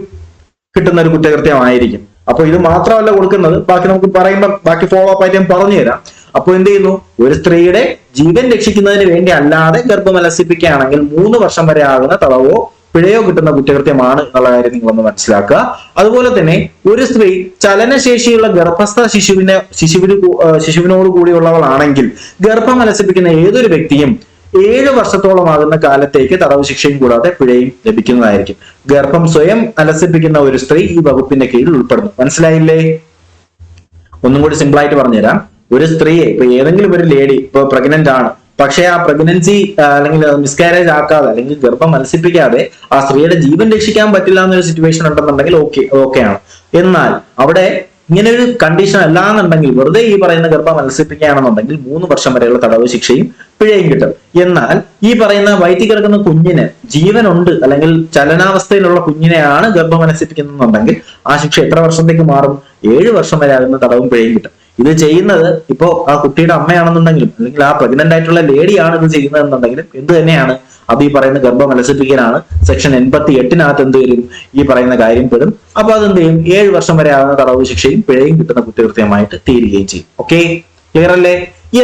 A: കിട്ടുന്ന ഒരു കുറ്റകൃത്യമായിരിക്കും. അപ്പൊ ഇത് മാത്രമല്ല കൊടുക്കുന്നത്, ബാക്കി നമുക്ക് പറയുമ്പോൾ ബാക്കി ഫോളോ അപ്പ് ആയിട്ട് ഞാൻ പറഞ്ഞു തരാം. അപ്പൊ എന്ത് ചെയ്യുന്നു? ഒരു സ്ത്രീയുടെ ജീവൻ രക്ഷിക്കുന്നതിന് വേണ്ടി അല്ലാതെ ഗർഭം അലസിപ്പിക്കുകയാണെങ്കിൽ 3 വർഷം വരെ ആകുന്ന തടവോ പിഴയോ കിട്ടുന്ന കുറ്റകൃത്യമാണ് എന്നുള്ള കാര്യം നിങ്ങൾ ഒന്ന് മനസ്സിലാക്കുക. അതുപോലെ തന്നെ ഒരു സ്ത്രീ ചലനശേഷിയുള്ള ഗർഭസ്ഥ ശിശുവിനോട് കൂടിയുള്ളവളാണെങ്കിൽ ഗർഭം അലസിപ്പിക്കുന്ന ഏതൊരു വ്യക്തിയും 7 വർഷത്തോളമാകുന്ന കാലത്തേക്ക് തടവ് ശിക്ഷയും കൂടാതെ പിഴയും ലഭിക്കുന്നതായിരിക്കും. ഗർഭം സ്വയം അലസിപ്പിക്കുന്ന ഒരു സ്ത്രീ ഈ വകുപ്പിന്റെ കീഴിൽ ഉൾപ്പെടുന്നു. മനസ്സിലായില്ലേ? ഒന്നും കൂടി സിമ്പിൾ ആയിട്ട് പറഞ്ഞുതരാം. ഒരു സ്ത്രീയെ ഇപ്പൊ ഏതെങ്കിലും ഒരു ലേഡി ഇപ്പൊ പ്രഗ്നന്റ് ആണ്, പക്ഷെ ആ പ്രഗ്നൻസി അല്ലെങ്കിൽ മിസ്കാരേജ് ആക്കാതെ അല്ലെങ്കിൽ ഗർഭം മത്സിപ്പിക്കാതെ ആ സ്ത്രീയുടെ ജീവൻ രക്ഷിക്കാൻ പറ്റില്ല എന്നൊരു സിറ്റുവേഷൻ ഉണ്ടെന്നുണ്ടെങ്കിൽ ഓക്കെയാണ്. എന്നാൽ അവിടെ ഇങ്ങനെ ഒരു കണ്ടീഷൻ അല്ലാന്നുണ്ടെങ്കിൽ വെറുതെ ഈ പറയുന്ന ഗർഭം മത്സിപ്പിക്കുകയാണെന്നുണ്ടെങ്കിൽ 3 വർഷം വരെയുള്ള തടവ് ശിക്ഷയും പിഴയും കിട്ടും. എന്നാൽ ഈ പറയുന്ന വയറ്റിൽ കിടക്കുന്ന കുഞ്ഞിന് ജീവനുണ്ട് അല്ലെങ്കിൽ ചലനാവസ്ഥയിലുള്ള കുഞ്ഞിനെയാണ് ഗർഭം മത്സിപ്പിക്കുന്നുണ്ടെങ്കിൽ ആ ശിക്ഷ എത്ര വർഷത്തേക്ക് മാറും? 7 വർഷം വരെ ആകുന്ന തടവും പിഴയും കിട്ടും. ഇത് ചെയ്യുന്നത് ഇപ്പോ ആ കുട്ടിയുടെ അമ്മയാണെന്നുണ്ടെങ്കിലും അല്ലെങ്കിൽ ആ പ്രഗ്നന്റ് ആയിട്ടുള്ള ലേഡിയാണ് ഇത് ചെയ്യുന്നതെന്നുണ്ടെങ്കിലും എന്ത് തന്നെയാണ്? അത് ഈ പറയുന്ന ഗർഭം അലസിപ്പിക്കാനാണ്. സെക്ഷൻ 88 എന്ത് വരും? ഈ പറയുന്ന കാര്യം പെടും. അപ്പൊ അതെന്ത് ചെയ്യും? 7 വർഷം വരെ ആകുന്ന തടവ് ശിക്ഷയും പിഴയും കിട്ടുന്ന കുറ്റകൃത്യമായിട്ട് തീരുകയും ചെയ്യും. ഓക്കെ, ക്ലിയർ അല്ലേ?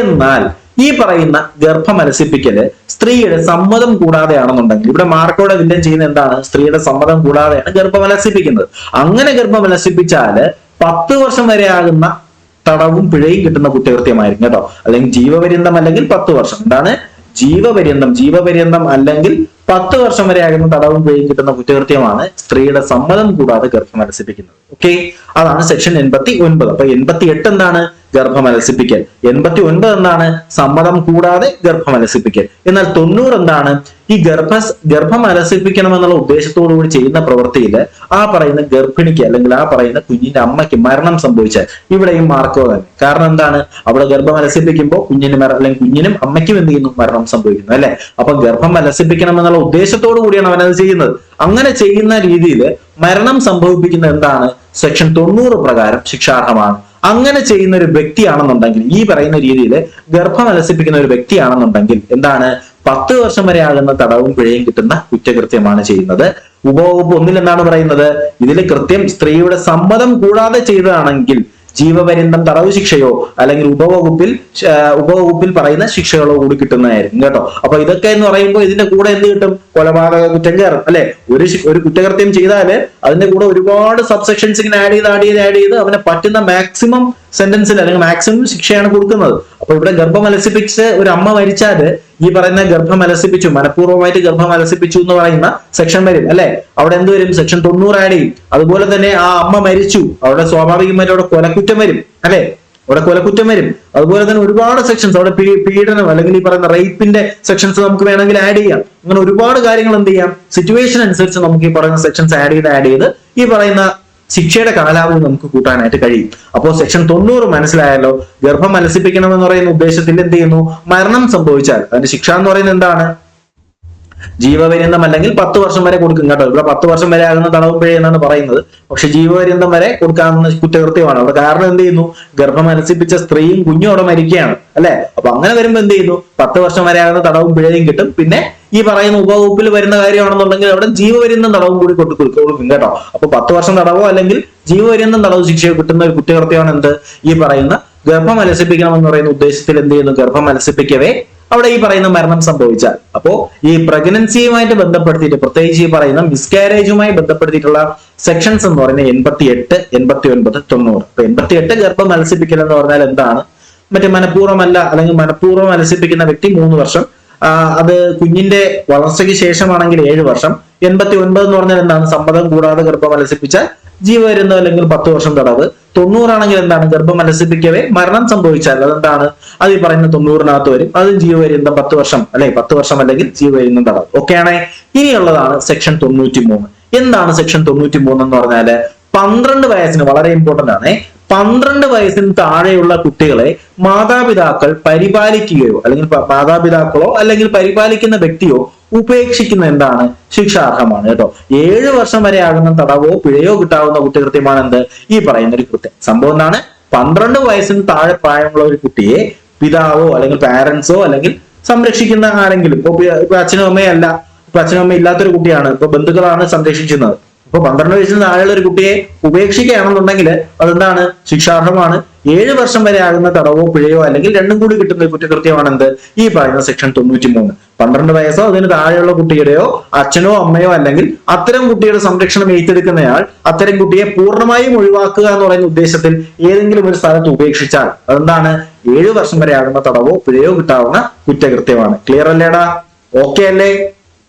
A: എന്നാൽ ഈ പറയുന്ന ഗർഭം അലസിപ്പിക്കല് സ്ത്രീയുടെ സമ്മതം കൂടാതെയാണെന്നുണ്ടെങ്കിൽ ഇവിടെ മാർക്കോടെ വില്ലൻ ചെയ്യുന്ന എന്താണ്? സ്ത്രീയുടെ സമ്മതം കൂടാതെയാണ് ഗർഭം അലസിപ്പിക്കുന്നത്. അങ്ങനെ ഗർഭം അലസിപ്പിച്ചാല് 10 വർഷം വരെ ആകുന്ന തടവും പിഴയും കിട്ടുന്ന കുറ്റകൃത്യമായിരിക്കും കേട്ടോ. അല്ലെങ്കിൽ ജീവപര്യന്തം അല്ലെങ്കിൽ 10 വർഷം. എന്താണ്? ജീവപര്യന്തം അല്ലെങ്കിൽ 10 വർഷം വരെ ആകുന്ന തടവും പിഴയും കിട്ടുന്ന കുറ്റകൃത്യമാണ് സ്ത്രീയുടെ സമ്മതം കൂടാതെ ഗർഭം അലസിപ്പിക്കുന്നത്. ഓക്കെ, അതാണ് സെക്ഷൻ 89. അപ്പൊ 88 എന്താണ്? ഗർഭം അലസിപ്പിക്കൽ. 89 എന്താണ്? സമ്മതം കൂടാതെ ഗർഭം അലസിപ്പിക്കൽ. എന്നാൽ 90 എന്താണ്? ഈ ഗർഭം അലസിപ്പിക്കണമെന്നുള്ള ഉദ്ദേശത്തോടു കൂടി ചെയ്യുന്ന പ്രവൃത്തിയിൽ ആ പറയുന്ന ഗർഭിണിക്ക് അല്ലെങ്കിൽ ആ പറയുന്ന കുഞ്ഞിന്റെ അമ്മയ്ക്ക് മരണം സംഭവിച്ചാൽ ഇവിടെയും മാർക്കോ തന്നെ. കാരണം എന്താണ്? അവിടെ ഗർഭം അലസിപ്പിക്കുമ്പോൾ അല്ലെങ്കിൽ കുഞ്ഞിനും അമ്മയ്ക്കും എന്ത് ചെയ്യുന്നു? മരണം സംഭവിക്കുന്നു അല്ലെ? അപ്പൊ ഗർഭം അലസിപ്പിക്കണം എന്നുള്ള ഉദ്ദേശത്തോടു കൂടിയാണ് അവനത് ചെയ്യുന്നത്. അങ്ങനെ ചെയ്യുന്ന രീതിയിൽ മരണം സംഭവിപ്പിക്കുന്ന എന്താണ്? സെക്ഷൻ 90 പ്രകാരം ശിക്ഷാർഹമാണ്. അങ്ങനെ ചെയ്യുന്ന ഒരു വ്യക്തിയാണെന്നുണ്ടെങ്കിൽ, ഈ പറയുന്ന രീതിയിൽ ഗർഭം അലസിപ്പിക്കുന്ന ഒരു വ്യക്തിയാണെന്നുണ്ടെങ്കിൽ എന്താണ്? 10 വർഷം വരെ ആകുന്ന തടവും പിഴയും കിട്ടുന്ന കുറ്റകൃത്യമാണ് ചെയ്യുന്നത്. ഉപവകുപ്പ് 1 എന്താണ് പറയുന്നത്? ഇതിൽ കൃത്യം സ്ത്രീയുടെ സമ്മതം കൂടാതെ ചെയ്തതാണെങ്കിൽ ജീവപര്യന്തം തടവ് ശിക്ഷയോ അല്ലെങ്കിൽ ഉപവകുപ്പിൽ പറയുന്ന ശിക്ഷകളോ കൂടി കിട്ടുന്നതായിരിക്കും കേട്ടോ. അപ്പൊ ഇതൊക്കെ എന്ന് പറയുമ്പോൾ ഇതിന്റെ കൂടെ എന്ത് കിട്ടും? കൊലപാതക കുറ്റം കയറും അല്ലെ. ഒരു കുറ്റകൃത്യം ചെയ്താല് അതിന്റെ കൂടെ ഒരുപാട് സബ്സെക്ഷൻസ് ഇങ്ങനെ ആഡ് ചെയ്ത് അവനെ പറ്റുന്ന മാക്സിമം സെന്റൻസിൽ അല്ലെങ്കിൽ മാക്സിമം ശിക്ഷയാണ് കൊടുക്കുന്നത്. അപ്പൊ ഇവിടെ ഗർഭം അലസിപ്പിച്ച് ഒരു അമ്മ മരിച്ചാല് ഈ പറയുന്ന ഗർഭം അലസിപ്പിച്ചു, മനഃപൂർവ്വമായിട്ട് ഗർഭം അലസിപ്പിച്ചു എന്ന് പറയുന്ന സെക്ഷൻ വരും അല്ലെ. അവിടെ എന്ത് വരും? സെക്ഷൻ 90 ആഡ് ചെയ്യും. അതുപോലെ തന്നെ ആ അമ്മ മരിച്ചു, അവിടെ സ്വാഭാവികമായിട്ട് അവിടെ കൊലക്കുറ്റം വരും അല്ലെ. അവിടെ കൊലക്കുറ്റം വരും. അതുപോലെ തന്നെ ഒരുപാട് സെക്ഷൻസ് അവിടെ പീഡനം അല്ലെങ്കിൽ ഈ പറയുന്ന റേപ്പിന്റെ സെക്ഷൻസ് നമുക്ക് വേണമെങ്കിൽ ആഡ് ചെയ്യാം. അങ്ങനെ ഒരുപാട് കാര്യങ്ങൾ എന്ത് ചെയ്യാം? സിറ്റുവേഷൻ അനുസരിച്ച് നമുക്ക് ഈ പറയുന്ന സെക്ഷൻസ് ആഡ് ചെയ്ത് ഈ പറയുന്ന ശിക്ഷയുടെ കാലാവധി നമുക്ക് കൂട്ടാനായിട്ട് കഴിയും. അപ്പോൾ സെക്ഷൻ 90 മനസ്സിലായല്ലോ. ഗർഭം അലസിപ്പിക്കണം എന്ന് പറയുന്ന ഉദ്ദേശത്തിൽ എന്ത് ചെയ്യുന്നു? മരണം സംഭവിച്ചാൽ അതിന്റെ ശിക്ഷ എന്ന് പറയുന്നത് എന്താണ്? ജീവപര്യന്തം അല്ലെങ്കിൽ 10 വർഷം വരെ കൊടുക്കും കേട്ടോ. ഇവിടെ 10 വർഷം വരെ ആകുന്ന തടവും പിഴ എന്നാണ് പറയുന്നത്. പക്ഷെ ജീവപര്യന്തം വരെ കൊടുക്കാവുന്ന കുറ്റകൃത്യമാണ്. അവിടെ കാരണം എന്ത് ചെയ്യുന്നു? ഗർഭം അലസിപ്പിച്ച സ്ത്രീയും കുഞ്ഞും അവിടെ മരിക്കുകയാണ് അല്ലെ. അപ്പൊ അങ്ങനെ വരുമ്പോ എന്ത് ചെയ്യുന്നു? 10 വർഷം വരെ ആകുന്ന തടവും പിഴയും കിട്ടും. പിന്നെ ഈ പറയുന്ന ഉപവകുപ്പിൽ വരുന്ന കാര്യമാണെന്നുണ്ടെങ്കിൽ അവിടെ ജീവപര്യന്തം തടവും കൂടി കൊടുക്കും കേട്ടോ. അപ്പൊ 10 വർഷം തടവോ അല്ലെങ്കിൽ ജീവപര്യന്തം തടവ് ശിക്ഷയോ കിട്ടുന്ന ഒരു കുറ്റകൃത്യമാണ് എന്ത്? ഈ പറയുന്ന ഗർഭം അലസിപ്പിക്കണം എന്ന് പറയുന്ന ഉദ്ദേശത്തിൽ എന്ത് ചെയ്യുന്നു? ഗർഭം അലസിപ്പിക്കവേ അവിടെ ഈ പറയുന്ന മരണം സംഭവിച്ചാൽ. അപ്പോ ഈ പ്രഗ്നൻസിയുമായിട്ട് ബന്ധപ്പെടുത്തിയിട്ട് പ്രത്യേകിച്ച് ഈ പറയുന്ന മിസ്കാരേജുമായി ബന്ധപ്പെടുത്തിയിട്ടുള്ള സെക്ഷൻസ് എന്ന് പറയുന്നത് 88, 89, 90. അപ്പൊ 88 ഗർഭം അലസിപ്പിക്കൽ എന്ന് പറഞ്ഞാൽ എന്താണ്? മറ്റേ മനഃപൂർവ്വമല്ല അല്ലെങ്കിൽ മനഃപൂർവ്വം അലസിപ്പിക്കുന്ന വ്യക്തി 3 വർഷം, അത് കുഞ്ഞിന്റെ വളർച്ചയ്ക്ക് ശേഷമാണെങ്കിൽ 7 വർഷം. 89 എന്ന് പറഞ്ഞാൽ എന്താണ്? സമ്മതം കൂടാതെ ഗർഭം അലസിപ്പിച്ചാൽ ജീവപര്യന്തം അല്ലെങ്കിൽ 10 വർഷം തടവ്. 90 ആണെങ്കിൽ എന്താണ്? ഗർഭം അലസിപ്പിക്കവേ മരണം സംഭവിച്ചാൽ അതെന്താണ്? അത് ഈ പറയുന്ന 90-നകത്ത് വരും. അതും ജീവപര്യന്തം 10 വർഷം അല്ലെ, 10 വർഷം അല്ലെങ്കിൽ ജീവപര്യന്തം തടവ്. ഓക്കെ ആണേ. ഇനിയുള്ളതാണ് സെക്ഷൻ 93. എന്താണ് സെക്ഷൻ 93 എന്ന് പറഞ്ഞാല്? 12 വയസ്സിന് വളരെ ഇമ്പോർട്ടന്റ് ആണ്. 12 വയസ്സിന് താഴെയുള്ള കുട്ടികളെ മാതാപിതാക്കൾ പരിപാലിക്കുകയോ അല്ലെങ്കിൽ മാതാപിതാക്കളോ അല്ലെങ്കിൽ പരിപാലിക്കുന്ന വ്യക്തിയോ ഉപേക്ഷിക്കുന്ന എന്താണ്? ശിക്ഷാർഹമാണ് കേട്ടോ. 7 വർഷം വരെ ആകുന്ന തടവോ പിഴയോ കിട്ടാവുന്ന കുറ്റകൃത്യമാണ് എന്ത്? ഈ പറയുന്ന ഒരു കൃത്യം. സംഭവം എന്താണ്? 12 വയസ്സിന് താഴെ പ്രായമുള്ള ഒരു കുട്ടിയെ പിതാവോ അല്ലെങ്കിൽ പാരന്റ്സോ അല്ലെങ്കിൽ സംരക്ഷിക്കുന്ന ആരെങ്കിലും, ഇപ്പൊ അച്ഛനും അമ്മയല്ല, ഇപ്പൊ അച്ഛനും അമ്മ ഇല്ലാത്തൊരു കുട്ടിയാണ്, ഇപ്പൊ ബന്ധുക്കളാണ് സംരക്ഷിക്കുന്നത്. ഇപ്പൊ 12 വയസ്സിന് താഴെയുള്ള ഒരു കുട്ടിയെ ഉപേക്ഷിക്കുകയാണെന്നുണ്ടെങ്കിൽ അതെന്താണ്? ശിക്ഷാർഹമാണ്. 7 വർഷം വരെ ആകുന്ന തടവോ പിഴയോ അല്ലെങ്കിൽ രണ്ടും കൂടി കിട്ടുന്ന കുറ്റകൃത്യമാണ് എന്ത്? ഈ പറയുന്ന സെക്ഷൻ 93. 12 വയസ്സോ അതിന് താഴെയുള്ള കുട്ടിയുടെയോ അച്ഛനോ അമ്മയോ അല്ലെങ്കിൽ അത്തരം കുട്ടിയുടെ സംരക്ഷണം ഏറ്റെടുക്കുന്നയാൾ അത്തരം കുട്ടിയെ പൂർണ്ണമായും ഒഴിവാക്കുക എന്ന് പറയുന്ന ഉദ്ദേശത്തിൽ ഏതെങ്കിലും ഒരു സ്ഥലത്ത് ഉപേക്ഷിച്ചാൽ അതെന്താണ്? 7 വർഷം വരെ ആകുന്ന തടവോ പിഴയോ കിട്ടാവുന്ന കുറ്റകൃത്യമാണ്. ക്ലിയർ അല്ലേടാ? ഓക്കെ അല്ലേ?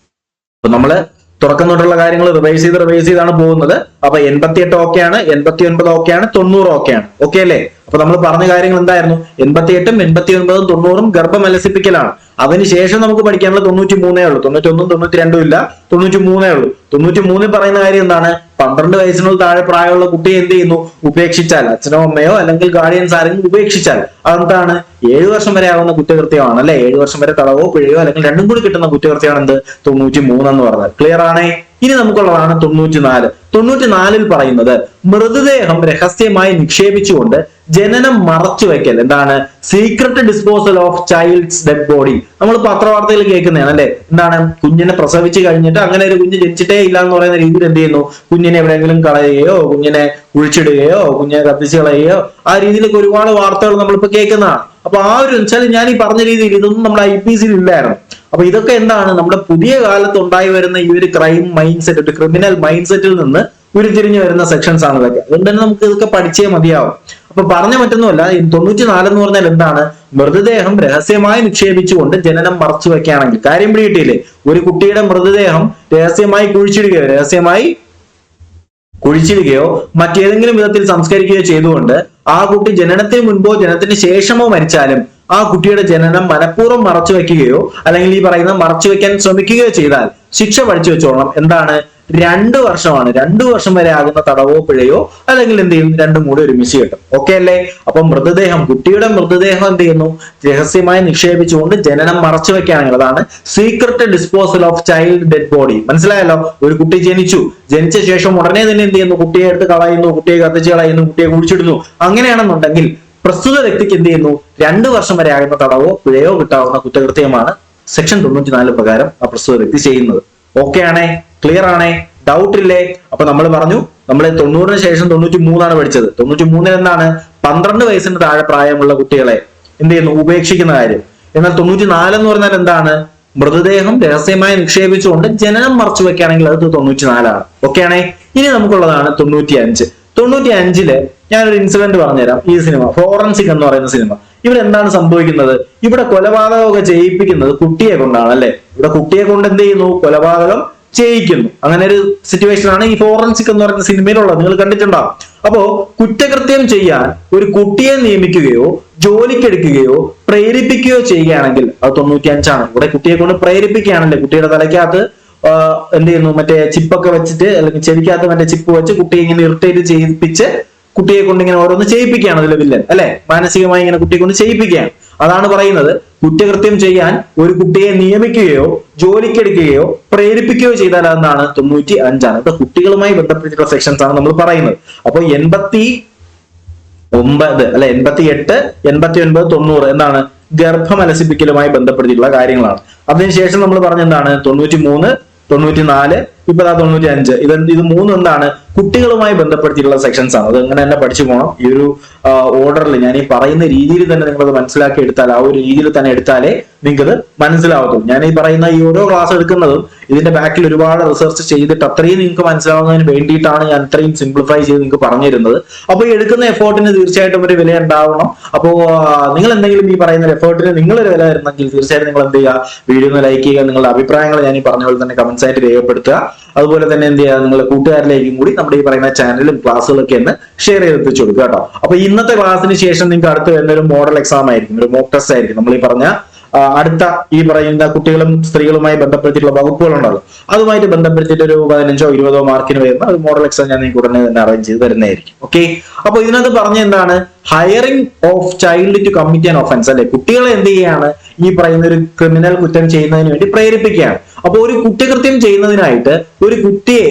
A: അപ്പൊ നമ്മള് തുടക്കം തൊട്ടുള്ള കാര്യങ്ങൾ റിവൈസ് ചെയ്താണ് പോകുന്നത്. അപ്പൊ 88 ഓക്കെയാണ്, 89 ഓക്കെയാണ്, 90 ഓക്കെയാണ്. ഓക്കെ അല്ലേ? അപ്പൊ നമ്മൾ പറഞ്ഞ കാര്യങ്ങൾ എന്തായിരുന്നു? 88ഉം 89ഉം 90ഉം ഗർഭം അലസിപ്പിക്കലാണ്. അതിനുശേഷം നമുക്ക് പഠിക്കാനുള്ളത് 93 ഉള്ളൂ. 91ഉം 92ഉം ഇല്ല, 93 ഉള്ളൂ. 93 പറയുന്ന കാര്യം എന്താണ്? 12 വയസ്സിനുള്ള താഴെ പ്രായമുള്ള കുട്ടിയെ എന്ത് ചെയ്യുന്നു? ഉപേക്ഷിച്ചാൽ, അച്ഛനോ അമ്മയോ അല്ലെങ്കിൽ ഗാർഡിയൻസ് ആരെങ്കിലും ഉപേക്ഷിച്ചാൽ അതെന്താണ്? 7 വർഷം വരെ ആവുന്ന കുറ്റകൃത്യമാണ് അല്ലെ. 7 വർഷം വരെ തടവോ പിഴയോ അല്ലെങ്കിൽ രണ്ടും കൂടി കിട്ടുന്ന കുറ്റകൃത്യമാണ് എന്ത്? 93 എന്ന് പറഞ്ഞാൽ. ക്ലിയർ ആണേ? ഇനി നമുക്കുള്ളതാണ് 94. 94-ൽ പറയുന്നത് മൃതദേഹം രഹസ്യമായി നിക്ഷേപിച്ചുകൊണ്ട് ജനനം മറച്ചു വെക്കൽ. എന്താണ്? Secret disposal of child's dead body. നമ്മൾ പത്രവാർത്തയിൽ കേൾക്കുന്നതാണ് അല്ലെ. എന്താണ്? കുഞ്ഞിനെ പ്രസവിച്ചു കഴിഞ്ഞിട്ട് അങ്ങനെ ഒരു കുഞ്ഞ് ജനിച്ചിട്ടേ ഇല്ല എന്ന് പറയുന്ന രീതിയിൽ എന്ത് ചെയ്യുന്നു? കുഞ്ഞിനെ എവിടെയെങ്കിലും കളയുകയോ കുഞ്ഞിനെ കുഴിച്ചിടുകയോ കുഞ്ഞിനെ കത്തിച്ച് കളയുകയോ ആ രീതിയിലൊക്കെ ഒരുപാട് വാർത്തകൾ നമ്മളിപ്പോ കേൾക്കുന്നതാണ്. അപ്പൊ ആ ഒരു വെച്ചാൽ ഞാൻ ഈ പറഞ്ഞ രീതിയിൽ ഇതൊന്നും നമ്മുടെ IPC ഇല്ലായിരുന്നു. അപ്പൊ ഇതൊക്കെ എന്താണ്? നമ്മുടെ പുതിയ കാലത്ത് ഉണ്ടായി വരുന്ന ഈ ഒരു crime mindset, criminal mind സെറ്റിൽ നിന്ന് ഉരുത്തിരിഞ്ഞു വരുന്ന സെക്ഷൻസ് ആണ് ഇതൊക്കെ. അതുകൊണ്ട് തന്നെ നമുക്ക് ഇതൊക്കെ പഠിച്ചേ മതിയാവും. അപ്പൊ പറഞ്ഞ മറ്റൊന്നുമല്ല, 94 എന്ന് പറഞ്ഞാൽ എന്താണ്? മൃതദേഹം രഹസ്യമായി നിക്ഷേപിച്ചുകൊണ്ട് ജനനം മറച്ചു വെക്കുകയാണെങ്കിൽ. കാര്യം പിടികിട്ടിയില്ലേ? ഒരു കുട്ടിയുടെ മൃതദേഹം രഹസ്യമായി കുഴിച്ചിടുകയോ മറ്റേതെങ്കിലും വിധത്തിൽ സംസ്കരിക്കുകയോ ചെയ്തുകൊണ്ട് ആ കുട്ടി ജനനത്തിന് മുൻപോ ജനനത്തിന് ശേഷമോ മരിച്ചാലും ആ കുട്ടിയുടെ ജനനം മനഃപൂർവ്വം മറച്ചു വെക്കുകയോ അല്ലെങ്കിൽ ഈ പറയുന്ന മറച്ചു വെക്കാൻ ശ്രമിക്കുകയോ ചെയ്താൽ ശിക്ഷ പഠിച്ചു വെച്ചോളണം. എന്താണ്? 2 വർഷമാണ്. 2 വർഷം വരെ ആകുന്ന തടവോ പിഴയോ അല്ലെങ്കിൽ എന്ത് ചെയ്യും? രണ്ടും കൂടി ഒരുമിച്ച് കിട്ടും. ഓക്കെ അല്ലേ? അപ്പൊ കുട്ടിയുടെ മൃതദേഹം എന്ത് ചെയ്യുന്നു? രഹസ്യമായി നിക്ഷേപിച്ചുകൊണ്ട് ജനനം മറച്ചു വെക്കുകയാണെങ്കിൽ അതാണ് secret disposal of child dead body. മനസ്സിലായല്ലോ? ഒരു കുട്ടി ജനിച്ച ശേഷം ഉടനെ തന്നെ എന്ത് ചെയ്യുന്നു? കുട്ടിയെ എടുത്ത് കളയുന്നു, കുട്ടിയെ കത്തിച്ച് കളയുന്നു, കുട്ടിയെ കുഴിച്ചിടുന്നു. അങ്ങനെയാണെന്നുണ്ടെങ്കിൽ പ്രസ്തുത വ്യക്തിക്ക് എന്ത് ചെയ്യുന്നു? 2 വർഷം വരെ ആകുന്ന തടവോ പിഴയോ കിട്ടാവുന്ന കുറ്റകൃത്യമാണ് സെക്ഷൻ 94 പ്രകാരം ആ പ്രസ്തുത വ്യക്തി ചെയ്യുന്നത്. ഓക്കെ ആണേ? ക്ലിയർ ആണേ? ഡൗട്ട് ഇല്ലേ? അപ്പൊ നമ്മൾ പറഞ്ഞു, നമ്മൾ 90-ന് ശേഷം 93 പഠിച്ചത്. 93 എന്താണ്? 12 വയസ്സിന് താഴെ പ്രായമുള്ള കുട്ടികളെ എന്ത് ചെയ്യുന്നു? ഉപേക്ഷിക്കുന്ന കാര്യം. എന്നാൽ 94 എന്ന് പറഞ്ഞാൽ എന്താണ്? മൃതദേഹം രഹസ്യമായി നിക്ഷേപിച്ചുകൊണ്ട് ജനനം മറച്ചു വെക്കുകയാണെങ്കിൽ അത് 94 ആണ്. ഓക്കെ ആണേ? ഇനി നമുക്കുള്ളതാണ് 95. 95-ല് ഞാനൊരു ഇൻസിഡന്റ് പറഞ്ഞുതരാം. ഈ സിനിമ ഫോറൻസിക് എന്ന് പറയുന്ന സിനിമ, ഇവിടെ എന്താണ് സംഭവിക്കുന്നത്? ഇവിടെ കൊലപാതകമൊക്കെ ചെയ്യിപ്പിക്കുന്നത് കുട്ടിയെ കൊണ്ടാണ് അല്ലെ? ഇവിടെ കുട്ടിയെ കൊണ്ട് എന്ത് ചെയ്യുന്നു? കൊലപാതകം ചെയ്യിക്കുന്നു. അങ്ങനെ ഒരു സിറ്റുവേഷൻ ആണ് ഈ ഫോറൻസിക് എന്ന് പറയുന്ന സിനിമയിലുള്ളത്. നിങ്ങൾ കണ്ടിട്ടുണ്ടാവും. അപ്പോ കുറ്റകൃത്യം ചെയ്യാൻ ഒരു കുട്ടിയെ നിയമിക്കുകയോ ജോലിക്കെടുക്കുകയോ പ്രേരിപ്പിക്കുകയോ ചെയ്യുകയാണെങ്കിൽ അത് 95 ആണ്. ഇവിടെ കുട്ടിയെ കൊണ്ട് പ്രേരിപ്പിക്കുകയാണല്ലേ? കുട്ടിയുടെ തലയ്ക്കകത്ത് എന്ത് ചെയ്യുന്നു? മറ്റേ ചിപ്പൊക്കെ വെച്ചിട്ട്, അല്ലെങ്കിൽ ചെവിക്കകത്ത് മറ്റേ ചിപ്പ് വെച്ച് കുട്ടിയെ ഇങ്ങനെ ഇറിറ്റേറ്റ് ചെയ്യിപ്പിച്ച് കുട്ടിയെ കൊണ്ട് ഇങ്ങനെ ഓരോന്ന് ചെയ്യിപ്പിക്കുകയാണ് അതിലെ വില്ലൻ അല്ലെ? മാനസികമായി ഇങ്ങനെ കുട്ടിയെ കൊണ്ട് ചെയ്യിപ്പിക്കുകയാണ്. അതാണ് പറയുന്നത്, കുറ്റകൃത്യം ചെയ്യാൻ ഒരു കുട്ടിയെ നിയമിക്കുകയോ ജോലിക്കെടുക്കുകയോ പ്രേരിപ്പിക്കുകയോ ചെയ്താൽ അതെന്താണ്? 95 ആണ്. ഇത് കുട്ടികളുമായി ബന്ധപ്പെട്ടിട്ടുള്ള സെക്ഷൻസ് ആണ് നമ്മൾ പറയുന്നത്. അപ്പൊ 89 അല്ലെ 88, 89, 90 എന്താണ്? ഗർഭമലസിപ്പിക്കലുമായി ബന്ധപ്പെട്ടിട്ടുള്ള കാര്യങ്ങളാണ്. അതിനുശേഷം നമ്മൾ പറഞ്ഞെന്താണ്? 93, 94, ഇപ്പൊ 95. ഇത് മൂന്നും എന്താണ്? കുട്ടികളുമായി ബന്ധപ്പെടുത്തിയിട്ടുള്ള സെക്ഷൻസ് ആണ്. അത് അങ്ങനെ തന്നെ പഠിച്ചു പോകണം. ഈ ഒരു ഓർഡറിൽ ഞാൻ ഈ പറയുന്ന രീതിയിൽ തന്നെ നിങ്ങളത് മനസ്സിലാക്കി എടുത്താൽ, ആ ഒരു രീതിയിൽ തന്നെ എടുത്താലേ നിങ്ങൾക്കത് മനസ്സിലാവത്തുള്ളൂ. ഞാൻ ഈ പറയുന്ന ഈ ഓരോ ക്ലാസ് എടുക്കുന്നതും ഇതിന്റെ ബാക്കിൽ ഒരുപാട് റിസർച്ച് ചെയ്തിട്ട് അത്രയും നിങ്ങൾക്ക് മനസ്സിലാവുന്നതിന് വേണ്ടിയിട്ടാണ് ഞാൻ അത്രയും സിംപ്ലിഫൈ ചെയ്ത് നിങ്ങൾക്ക് പറഞ്ഞു തരുന്നത്. അപ്പൊ ഈ എടുക്കുന്ന എഫേർട്ടിന് തീർച്ചയായിട്ടും ഒരു വില ഉണ്ടാവണം. അപ്പോ നിങ്ങൾ എന്തെങ്കിലും ഈ പറയുന്ന എഫേർട്ടിന് നിങ്ങളൊരു വില തരുന്നെങ്കിൽ തീർച്ചയായിട്ടും നിങ്ങൾ എന്ത് ചെയ്യുക? വീഡിയോ ഒന്ന് ലൈക്ക് ചെയ്യുക, നിങ്ങളുടെ അഭിപ്രായങ്ങൾ ഞാൻ ഈ പറഞ്ഞ പോലെ തന്നെ കമന്റ്സ് ആയിട്ട് രേഖപ്പെടുത്തുക. അതുപോലെ തന്നെ എന്ത് ചെയ്യുക? നിങ്ങളുടെ കൂട്ടുകാരിലേക്കും കൂടി നമ്മുടെ ഈ പറയുന്ന ചാനലും ക്ലാസ്സുകളൊക്കെ ഒന്ന് ഷെയർ ചെയ്തെത്തിച്ചു കൊടുക്കുക കേട്ടോ. അപ്പൊ ഇന്നത്തെ ക്ലാസ്സിന് ശേഷം നിങ്ങൾക്ക് അടുത്ത് വരുന്ന ഒരു മോഡൽ എക്സാം ആയിരിക്കും, ഒരു മോക്ക് ടെസ്റ്റ് ആയിരിക്കും. നമ്മൾ ഈ പറഞ്ഞ അടുത്ത ഈ പറയുന്ന കുട്ടികളും സ്ത്രീകളുമായി ബന്ധപ്പെടുത്തിയിട്ടുള്ള വകുപ്പുകളുണ്ടല്ലോ, അതുമായിട്ട് ബന്ധപ്പെടുത്തിയിട്ട് ഒരു 15ഓ 20ഓ മാർക്കിന് വരുന്ന ഒരു മോഡൽ എക്സാം ഞാൻ നിങ്ങൾക്ക് ഉടനെ തന്നെ അറേഞ്ച് ചെയ്ത് തരുന്നതായിരിക്കും. ഓക്കെ? അപ്പൊ ഇതിനകത്ത് പറഞ്ഞ എന്താണ്? Hiring of child to commit an offence അല്ലെ? കുട്ടികളെ എന്ത് ചെയ്യാണ്? ഈ പറയുന്ന ഒരു ക്രിമിനൽ കുറ്റം ചെയ്യുന്നതിന് വേണ്ടി പ്രേരിപ്പിക്കുകയാണ്. അപ്പൊ ഒരു കുറ്റകൃത്യം ചെയ്യുന്നതിനായിട്ട് ഒരു കുട്ടിയെ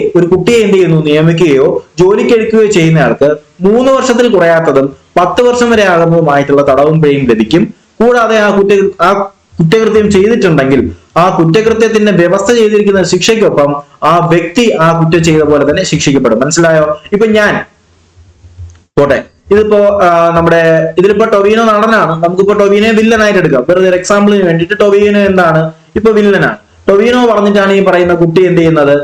A: എന്ത് ചെയ്യുന്നു? നിയമിക്കുകയോ ജോലിക്കെടുക്കുകയോ ചെയ്യുന്നയാൾക്ക് 3 വർഷത്തിൽ കുറയാത്തതും 10 വർഷം വരെ ആകുന്നതുമായിട്ടുള്ള തടവും പിഴയും ലഭിക്കും. കൂടാതെ ആ കുറ്റകൃത്യം ചെയ്തിട്ടുണ്ടെങ്കിൽ ആ കുറ്റകൃത്യത്തിന്റെ വ്യവസ്ഥ ചെയ്തിരിക്കുന്ന ശിക്ഷയ്ക്കൊപ്പം ആ വ്യക്തി ആ കുറ്റം ചെയ്ത പോലെ തന്നെ ശിക്ഷിക്കപ്പെടും. മനസ്സിലായോ? ഇപ്പൊ ഞാൻ പോട്ടെ, ഇതിപ്പോ ഇതിലിപ്പോ ടൊവിനോ നടനാണ്. നമുക്കിപ്പോ ടൊവിനോയെ വില്ലനായിട്ട് എടുക്കാം. വെറുതെ ഒരു എക്സാമ്പിളിന് വേണ്ടിയിട്ട് ടൊവിനോ എന്താണ്? ഇപ്പൊ വില്ലനാണ്. ടൊവിനോ പറഞ്ഞിട്ടാണ് ഈ പറയുന്ന കുട്ടി എന്ത് ചെയ്യുന്നത്?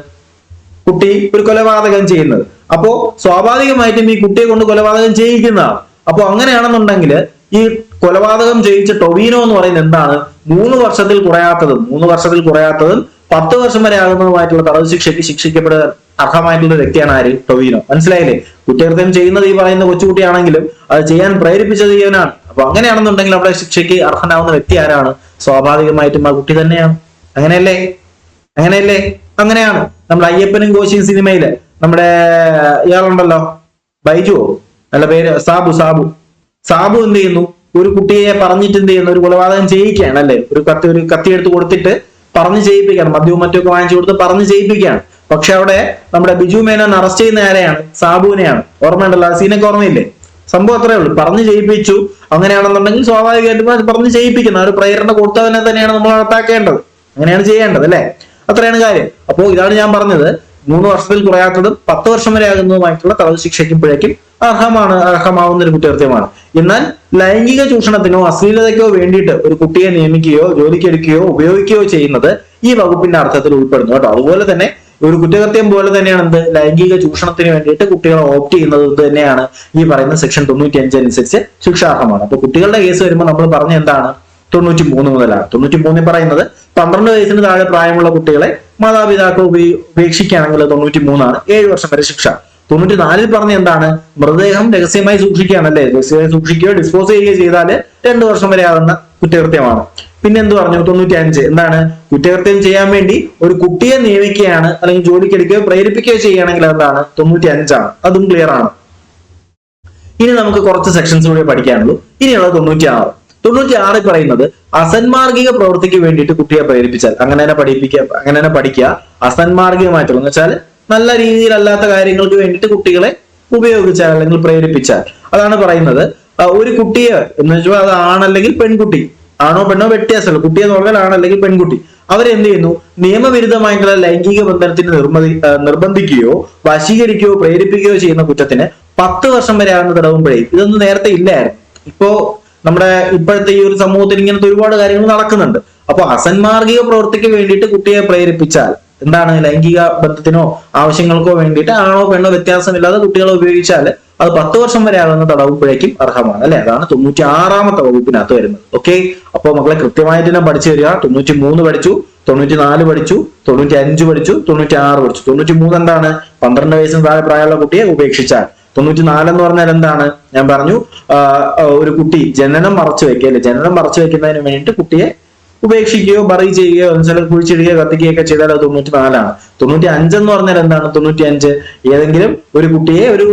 A: കുട്ടി ഒരു കൊലപാതകം ചെയ്യുന്നത്. അപ്പോ സ്വാഭാവികമായിട്ടും ഈ കുട്ടിയെ കൊണ്ട് കൊലപാതകം ചെയ്യിക്കുന്നതാണ്. അപ്പൊ അങ്ങനെയാണെന്നുണ്ടെങ്കിൽ ഈ കൊലപാതകം ചെയ്യിച്ച ടൊവിനോ എന്ന് പറയുന്നത് എന്താണ്? 3 വർഷത്തിൽ കുറയാത്തതും 10 വർഷം വരെ ആകുന്നതുമായിട്ടുള്ള തടവ് ശിക്ഷയ്ക്ക് ശിക്ഷിക്കപ്പെടാൻ അർഹമായിട്ടുള്ള ഒരു വ്യക്തിയാണ് ആര്? ടൊവിനോ. മനസ്സിലായില്ലേ? കുറ്റകൃത്യം ചെയ്യുന്നത് ഈ പറയുന്ന കൊച്ചുകുട്ടിയാണെങ്കിലും അത് ചെയ്യാൻ പ്രേരിപ്പിച്ചത് ഇവനാണ്. അപ്പൊ അങ്ങനെയാണെന്നുണ്ടെങ്കിൽ അവിടെ ശിക്ഷയ്ക്ക് അർഹനാവുന്ന വ്യക്തി ആരാണ്? സ്വാഭാവികമായിട്ടും ആ കുട്ടി തന്നെയാണ്. അങ്ങനെയല്ലേ? അങ്ങനെയാണ്. നമ്മുടെ അയ്യപ്പനും കോശിയും സിനിമയില് നമ്മുടെ ഇയാളുണ്ടല്ലോ, ബൈജുവോ നല്ല പേര്, സാബു എന്ത് ചെയ്യുന്നു? ഒരു കുട്ടിയെ പറഞ്ഞിട്ട് എന്ത് ചെയ്യുന്നു? ഒരു കൊലപാതകം ചെയ്യിക്കുകയാണ് അല്ലെ? ഒരു കത്തി എടുത്ത് കൊടുത്തിട്ട് പറഞ്ഞ് ചെയ്യിപ്പിക്കുകയാണ്. മദ്യവും മറ്റൊക്കെ വാങ്ങിച്ചു കൊടുത്ത് പറഞ്ഞ് ചെയ്യിപ്പിക്കുകയാണ്. പക്ഷെ അവിടെ നമ്മുടെ ബിജു മേനോൻ അറസ്റ്റ് ചെയ്യുന്ന ആരെയാണ്? സാബുവിനെയാണ്. ഓർമ്മയുണ്ടല്ലോ? ആ സീനൊക്കെ ഓർമ്മയില്ലേ? സംഭവം അത്രേ ഉള്ളൂ. പറഞ്ഞ് ചെയ്യിപ്പിച്ചു. അങ്ങനെയാണെന്നുണ്ടെങ്കിൽ സ്വാഭാവികമായിട്ടും പറഞ്ഞ് ചെയ്യിപ്പിക്കുന്ന ഒരു പ്രേരണ കൊടുത്തവനെ തന്നെയാണ് നമ്മൾ നടത്താക്കേണ്ടത്. അങ്ങനെയാണ് ചെയ്യേണ്ടത് അല്ലെ? അത്രയാണ് കാര്യം. അപ്പോ ഇതാണ് ഞാൻ പറഞ്ഞത്, 3 വർഷത്തിൽ കുറയാത്തതും 10 വർഷം വരെ ആകുന്നതുമായിട്ടുള്ള തടവ് ശിക്ഷയ്ക്കും പിഴയ്ക്കും അർഹമാവുന്ന ഒരു കുറ്റകൃത്യമാണ്. എന്നാൽ ലൈംഗിക ചൂഷണത്തിനോ അശ്ലീലതയ്ക്കോ വേണ്ടിയിട്ട് ഒരു കുട്ടിയെ നിയമിക്കുകയോ ജോലിക്കെടുക്കുകയോ ഉപയോഗിക്കുകയോ ചെയ്യുന്നത് ഈ വകുപ്പിന്റെ അർത്ഥത്തിൽ ഉൾപ്പെടുന്നു കേട്ടോ. അതുപോലെ തന്നെ ഒരു കുറ്റകൃത്യം പോലെ തന്നെയാണ് എന്ത്? ലൈംഗിക ചൂഷണത്തിന് വേണ്ടിയിട്ട് കുട്ടികളെ ഓപ്റ്റ് ചെയ്യുന്നത് തന്നെയാണ് ഈ പറയുന്ന സെക്ഷൻ 95 അനുസരിച്ച് ശിക്ഷാർഹമാണ്. അപ്പൊ കുട്ടികളുടെ കേസ് വരുമ്പോൾ നമ്മൾ പറഞ്ഞ എന്താണ്? 93 മുതലാണ്. 93 പറയുന്നത് 12 വയസ്സിന് താഴെ പ്രായമുള്ള കുട്ടികളെ മാതാപിതാക്കൾ ഉപേക്ഷിക്കുകയാണെങ്കിൽ 93 ആണ്, 7 വർഷം വരെ ശിക്ഷ. 94 പറഞ്ഞ എന്താണ്? മൃതദേഹം രഹസ്യമായി സൂക്ഷിക്കുകയാണല്ലേ? രഹസ്യമായി സൂക്ഷിക്കുകയോ ഡിസ്പോസ് ചെയ്യുകയോ ചെയ്താൽ 2 വർഷം വരെ ആകുന്ന കുറ്റകൃത്യമാണ്. പിന്നെ എന്ത് പറഞ്ഞു? 95 എന്താണ്? കുറ്റകൃത്യം ചെയ്യാൻ വേണ്ടി ഒരു കുട്ടിയെ നിയമിക്കുകയാണ് അല്ലെങ്കിൽ ജോലിക്കെടുക്കുകയോ പ്രേരിപ്പിക്കുകയോ ചെയ്യുകയാണെങ്കിൽ എന്താണ്? 95 ആണ്. അതും ക്ലിയർ ആണ്. ഇനി നമുക്ക് കുറച്ച് സെക്ഷൻസ് കൂടി പഠിക്കാനുള്ളൂ. ഇനിയുള്ളത് 96 പറയുന്നത് അസന്മാർഗിക പ്രവൃത്തിക്ക് വേണ്ടിയിട്ട് കുട്ടിയെ പ്രേരിപ്പിച്ചാൽ അങ്ങനെ തന്നെ പഠിക്കുക. അസന്മാർഗികമായിട്ടുള്ള എന്ന് വെച്ചാൽ നല്ല രീതിയിലല്ലാത്ത കാര്യങ്ങൾക്ക് വേണ്ടിയിട്ട് കുട്ടികളെ ഉപയോഗിച്ചാൽ അല്ലെങ്കിൽ പ്രേരിപ്പിച്ചാൽ, അതാണ് പറയുന്നത്. ഒരു കുട്ടിയെ എന്ന് വെച്ചാൽ അത് ആണല്ലെങ്കിൽ പെൺകുട്ടി ആണോ പെണ്ണോ വ്യത്യാസമല്ല, കുട്ടി എന്ന് പറഞ്ഞാൽ ആണ് അല്ലെങ്കിൽ പെൺകുട്ടി, അവരെന്ത് ചെയ്യുന്നു, നിയമവിരുദ്ധമായിട്ടുള്ള ലൈംഗിക ബന്ധനത്തിന് നിർബന്ധിക്കുകയോ വശീകരിക്കുകയോ പ്രേരിപ്പിക്കുകയോ ചെയ്യുന്ന കുറ്റത്തിന് 10 വർഷം വരെ ആകുന്ന തടവും പിഴയും. ഇതൊന്നും നേരത്തെ ഇല്ലായിരുന്നു. ഇപ്പോ നമ്മുടെ ഇപ്പോഴത്തെ ഈ ഒരു സമൂഹത്തിൽ ഇങ്ങനത്തെ ഒരുപാട് കാര്യങ്ങൾ നടക്കുന്നുണ്ട്. അപ്പൊ അസന്മാർഗിക പ്രവൃത്തിക്ക് വേണ്ടിയിട്ട് കുട്ടിയെ പ്രേരിപ്പിച്ചാൽ, എന്താണ്, ലൈംഗിക ബന്ധത്തിനോ ആവശ്യങ്ങൾക്കോ വേണ്ടിയിട്ട് ആണോ പെണ്ണോ വ്യത്യാസമില്ലാതെ കുട്ടികളെ ഉപയോഗിച്ചാൽ അത് 10 വർഷം വരെ ആകുന്ന തടവും പിഴയ്ക്കും അർഹമാണ്. അല്ലെ, അതാണ് 96ാമത്തെ വകുപ്പിനകത്ത് വരുന്നത്. ഓക്കെ, അപ്പൊ മക്കളെ കൃത്യമായിട്ട് തന്നെ പഠിച്ചു വരിക. 93 പഠിച്ചു, 94 പഠിച്ചു, 95 പഠിച്ചു, 96 പഠിച്ചു. 93 എന്താണ്, 12 വയസ്സിന് താഴെ പ്രായമുള്ള കുട്ടിയെ ഉപേക്ഷിച്ചാൽ. 94 എന്ന് പറഞ്ഞാൽ എന്താണ്, ഞാൻ പറഞ്ഞു, ഒരു കുട്ടി ജനനം മറച്ചു വെക്കുക, അല്ലെ, ജനനം മറച്ചു വെക്കുന്നതിന് വേണ്ടിയിട്ട് കുട്ടിയെ ഉപേക്ഷിക്കുകയോ ബറി ചെയ്യുകയോ ചില കുഴിച്ചിടുകയോ കത്തിക്കുകയൊക്കെ ചെയ്താൽ അത് 94ആണ്. 95 എന്ന് പറഞ്ഞാൽ എന്താണ്, 95 ഏതെങ്കിലും ഒരു കുട്ടിയെ ഒരു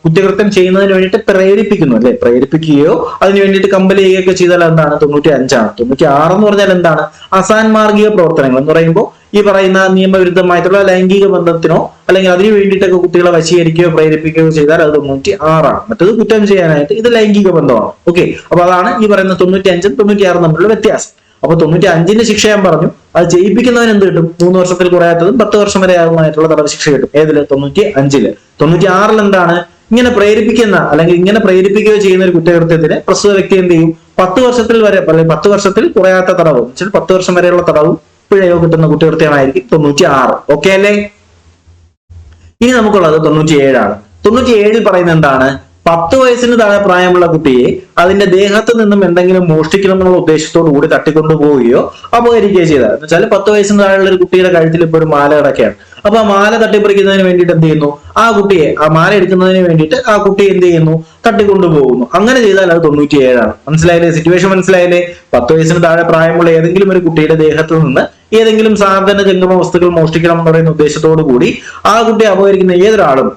A: കുറ്റകൃത്യം ചെയ്യുന്നതിന് വേണ്ടിയിട്ട് പ്രേരിപ്പിക്കുന്നു, അല്ലെ, പ്രേരിപ്പിക്കുകയോ അതിന് വേണ്ടിയിട്ട് കമ്പൽ ചെയ്യുകയൊക്കെ ചെയ്താൽ എന്താണ്, 95ആണ്. 96 എന്ന് പറഞ്ഞാൽ എന്താണ്, അസാൻമാർഗിക പ്രവർത്തനങ്ങൾ എന്ന് പറയുമ്പോൾ ഈ പറയുന്ന നിയമവിരുദ്ധമായിട്ടുള്ള ലൈംഗിക ബന്ധത്തിനോ അല്ലെങ്കിൽ അതിന് വേണ്ടിയിട്ടൊക്കെ കുട്ടികളെ വശീകരിക്കുകയോ പ്രേരിപ്പിക്കുകയോ ചെയ്താൽ അത് 96ആണ്. മറ്റത് കുറ്റം ചെയ്യാനായിട്ട് ഇത് ലൈംഗിക ബന്ധമാണ്. ഓക്കെ, അപ്പൊ അതാണ് ഈ പറയുന്ന 95ഉം 96 തമ്മിലുള്ള വ്യത്യാസം. അപ്പൊ 95ന്റെ ശിക്ഷ ഞാൻ പറഞ്ഞു, അത് ചെയ്യിപ്പിക്കുന്നതിന് എന്ത് കിട്ടും, 3 വർഷത്തിൽ കുറയാത്തതും 10 വർഷം വരെ ആകുന്നതായിട്ടുള്ള തടവ് ശിക്ഷ കിട്ടും. ഏതില്, 95ല്. 96 എന്താണ്, ഇങ്ങനെ പ്രേരിപ്പിക്കുന്ന അല്ലെങ്കിൽ ഇങ്ങനെ പ്രേരിപ്പിക്കുകയോ ചെയ്യുന്ന ഒരു കുറ്റകൃത്യത്തിന് പ്രസ്തുത വ്യക്തി എന്ത് ചെയ്യും, 10 വർഷത്തിൽ വരെ അല്ലെങ്കിൽ 10 വർഷത്തിൽ കുറയാത്ത തടവും 10 വർഷം വരെയുള്ള തടവും പിഴയോ കിട്ടുന്ന കുറ്റകൃത്യമായിരിക്കും 96. ഓക്കെ അല്ലേ? ഇനി നമുക്കുള്ളത് 97ആണ്. 97ൽ പറയുന്നത് എന്താണ്, 10 വയസ്സിന് താഴെ പ്രായമുള്ള കുട്ടിയെ അതിന്റെ ദേഹത്ത് നിന്നും എന്തെങ്കിലും മോഷ്ടിക്കണം എന്നുള്ള ഉദ്ദേശത്തോടു കൂടി തട്ടിക്കൊണ്ടുപോവുകയോ അപഹരിക്കുകയോ ചെയ്താൽ, എന്ന് വെച്ചാൽ 10 വയസ്സിന് താഴെയുള്ള ഒരു കുട്ടിയുടെ കഴുത്തിൽ ഇപ്പോൾ ഒരു മാല കിടക്കുകയാണ്. അപ്പൊ ആ മാല തട്ടിപ്പറിക്കുന്നതിന് വേണ്ടിയിട്ട് എന്ത് ചെയ്യുന്നു, ആ കുട്ടിയെ, ആ മാല എടുക്കുന്നതിന് വേണ്ടിയിട്ട് ആ കുട്ടിയെ എന്ത് ചെയ്യുന്നു, തട്ടിക്കൊണ്ടുപോകുന്നു. അങ്ങനെ ചെയ്താൽ അത് 97ആണ്. മനസ്സിലായില്ലേ, സിറ്റുവേഷൻ മനസ്സിലായില്ലേ? 10 വയസ്സിന് താഴെ പ്രായമുള്ള ഏതെങ്കിലും ഒരു കുട്ടിയുടെ ദേഹത്ത് നിന്ന് ഏതെങ്കിലും സാധന ജംഗമ വസ്തുക്കൾ മോഷ്ടിക്കണം എന്ന് പറയുന്ന ഉദ്ദേശത്തോടു കൂടി ആ കുട്ടിയെ അപഹരിക്കുന്ന ഏതൊരാളും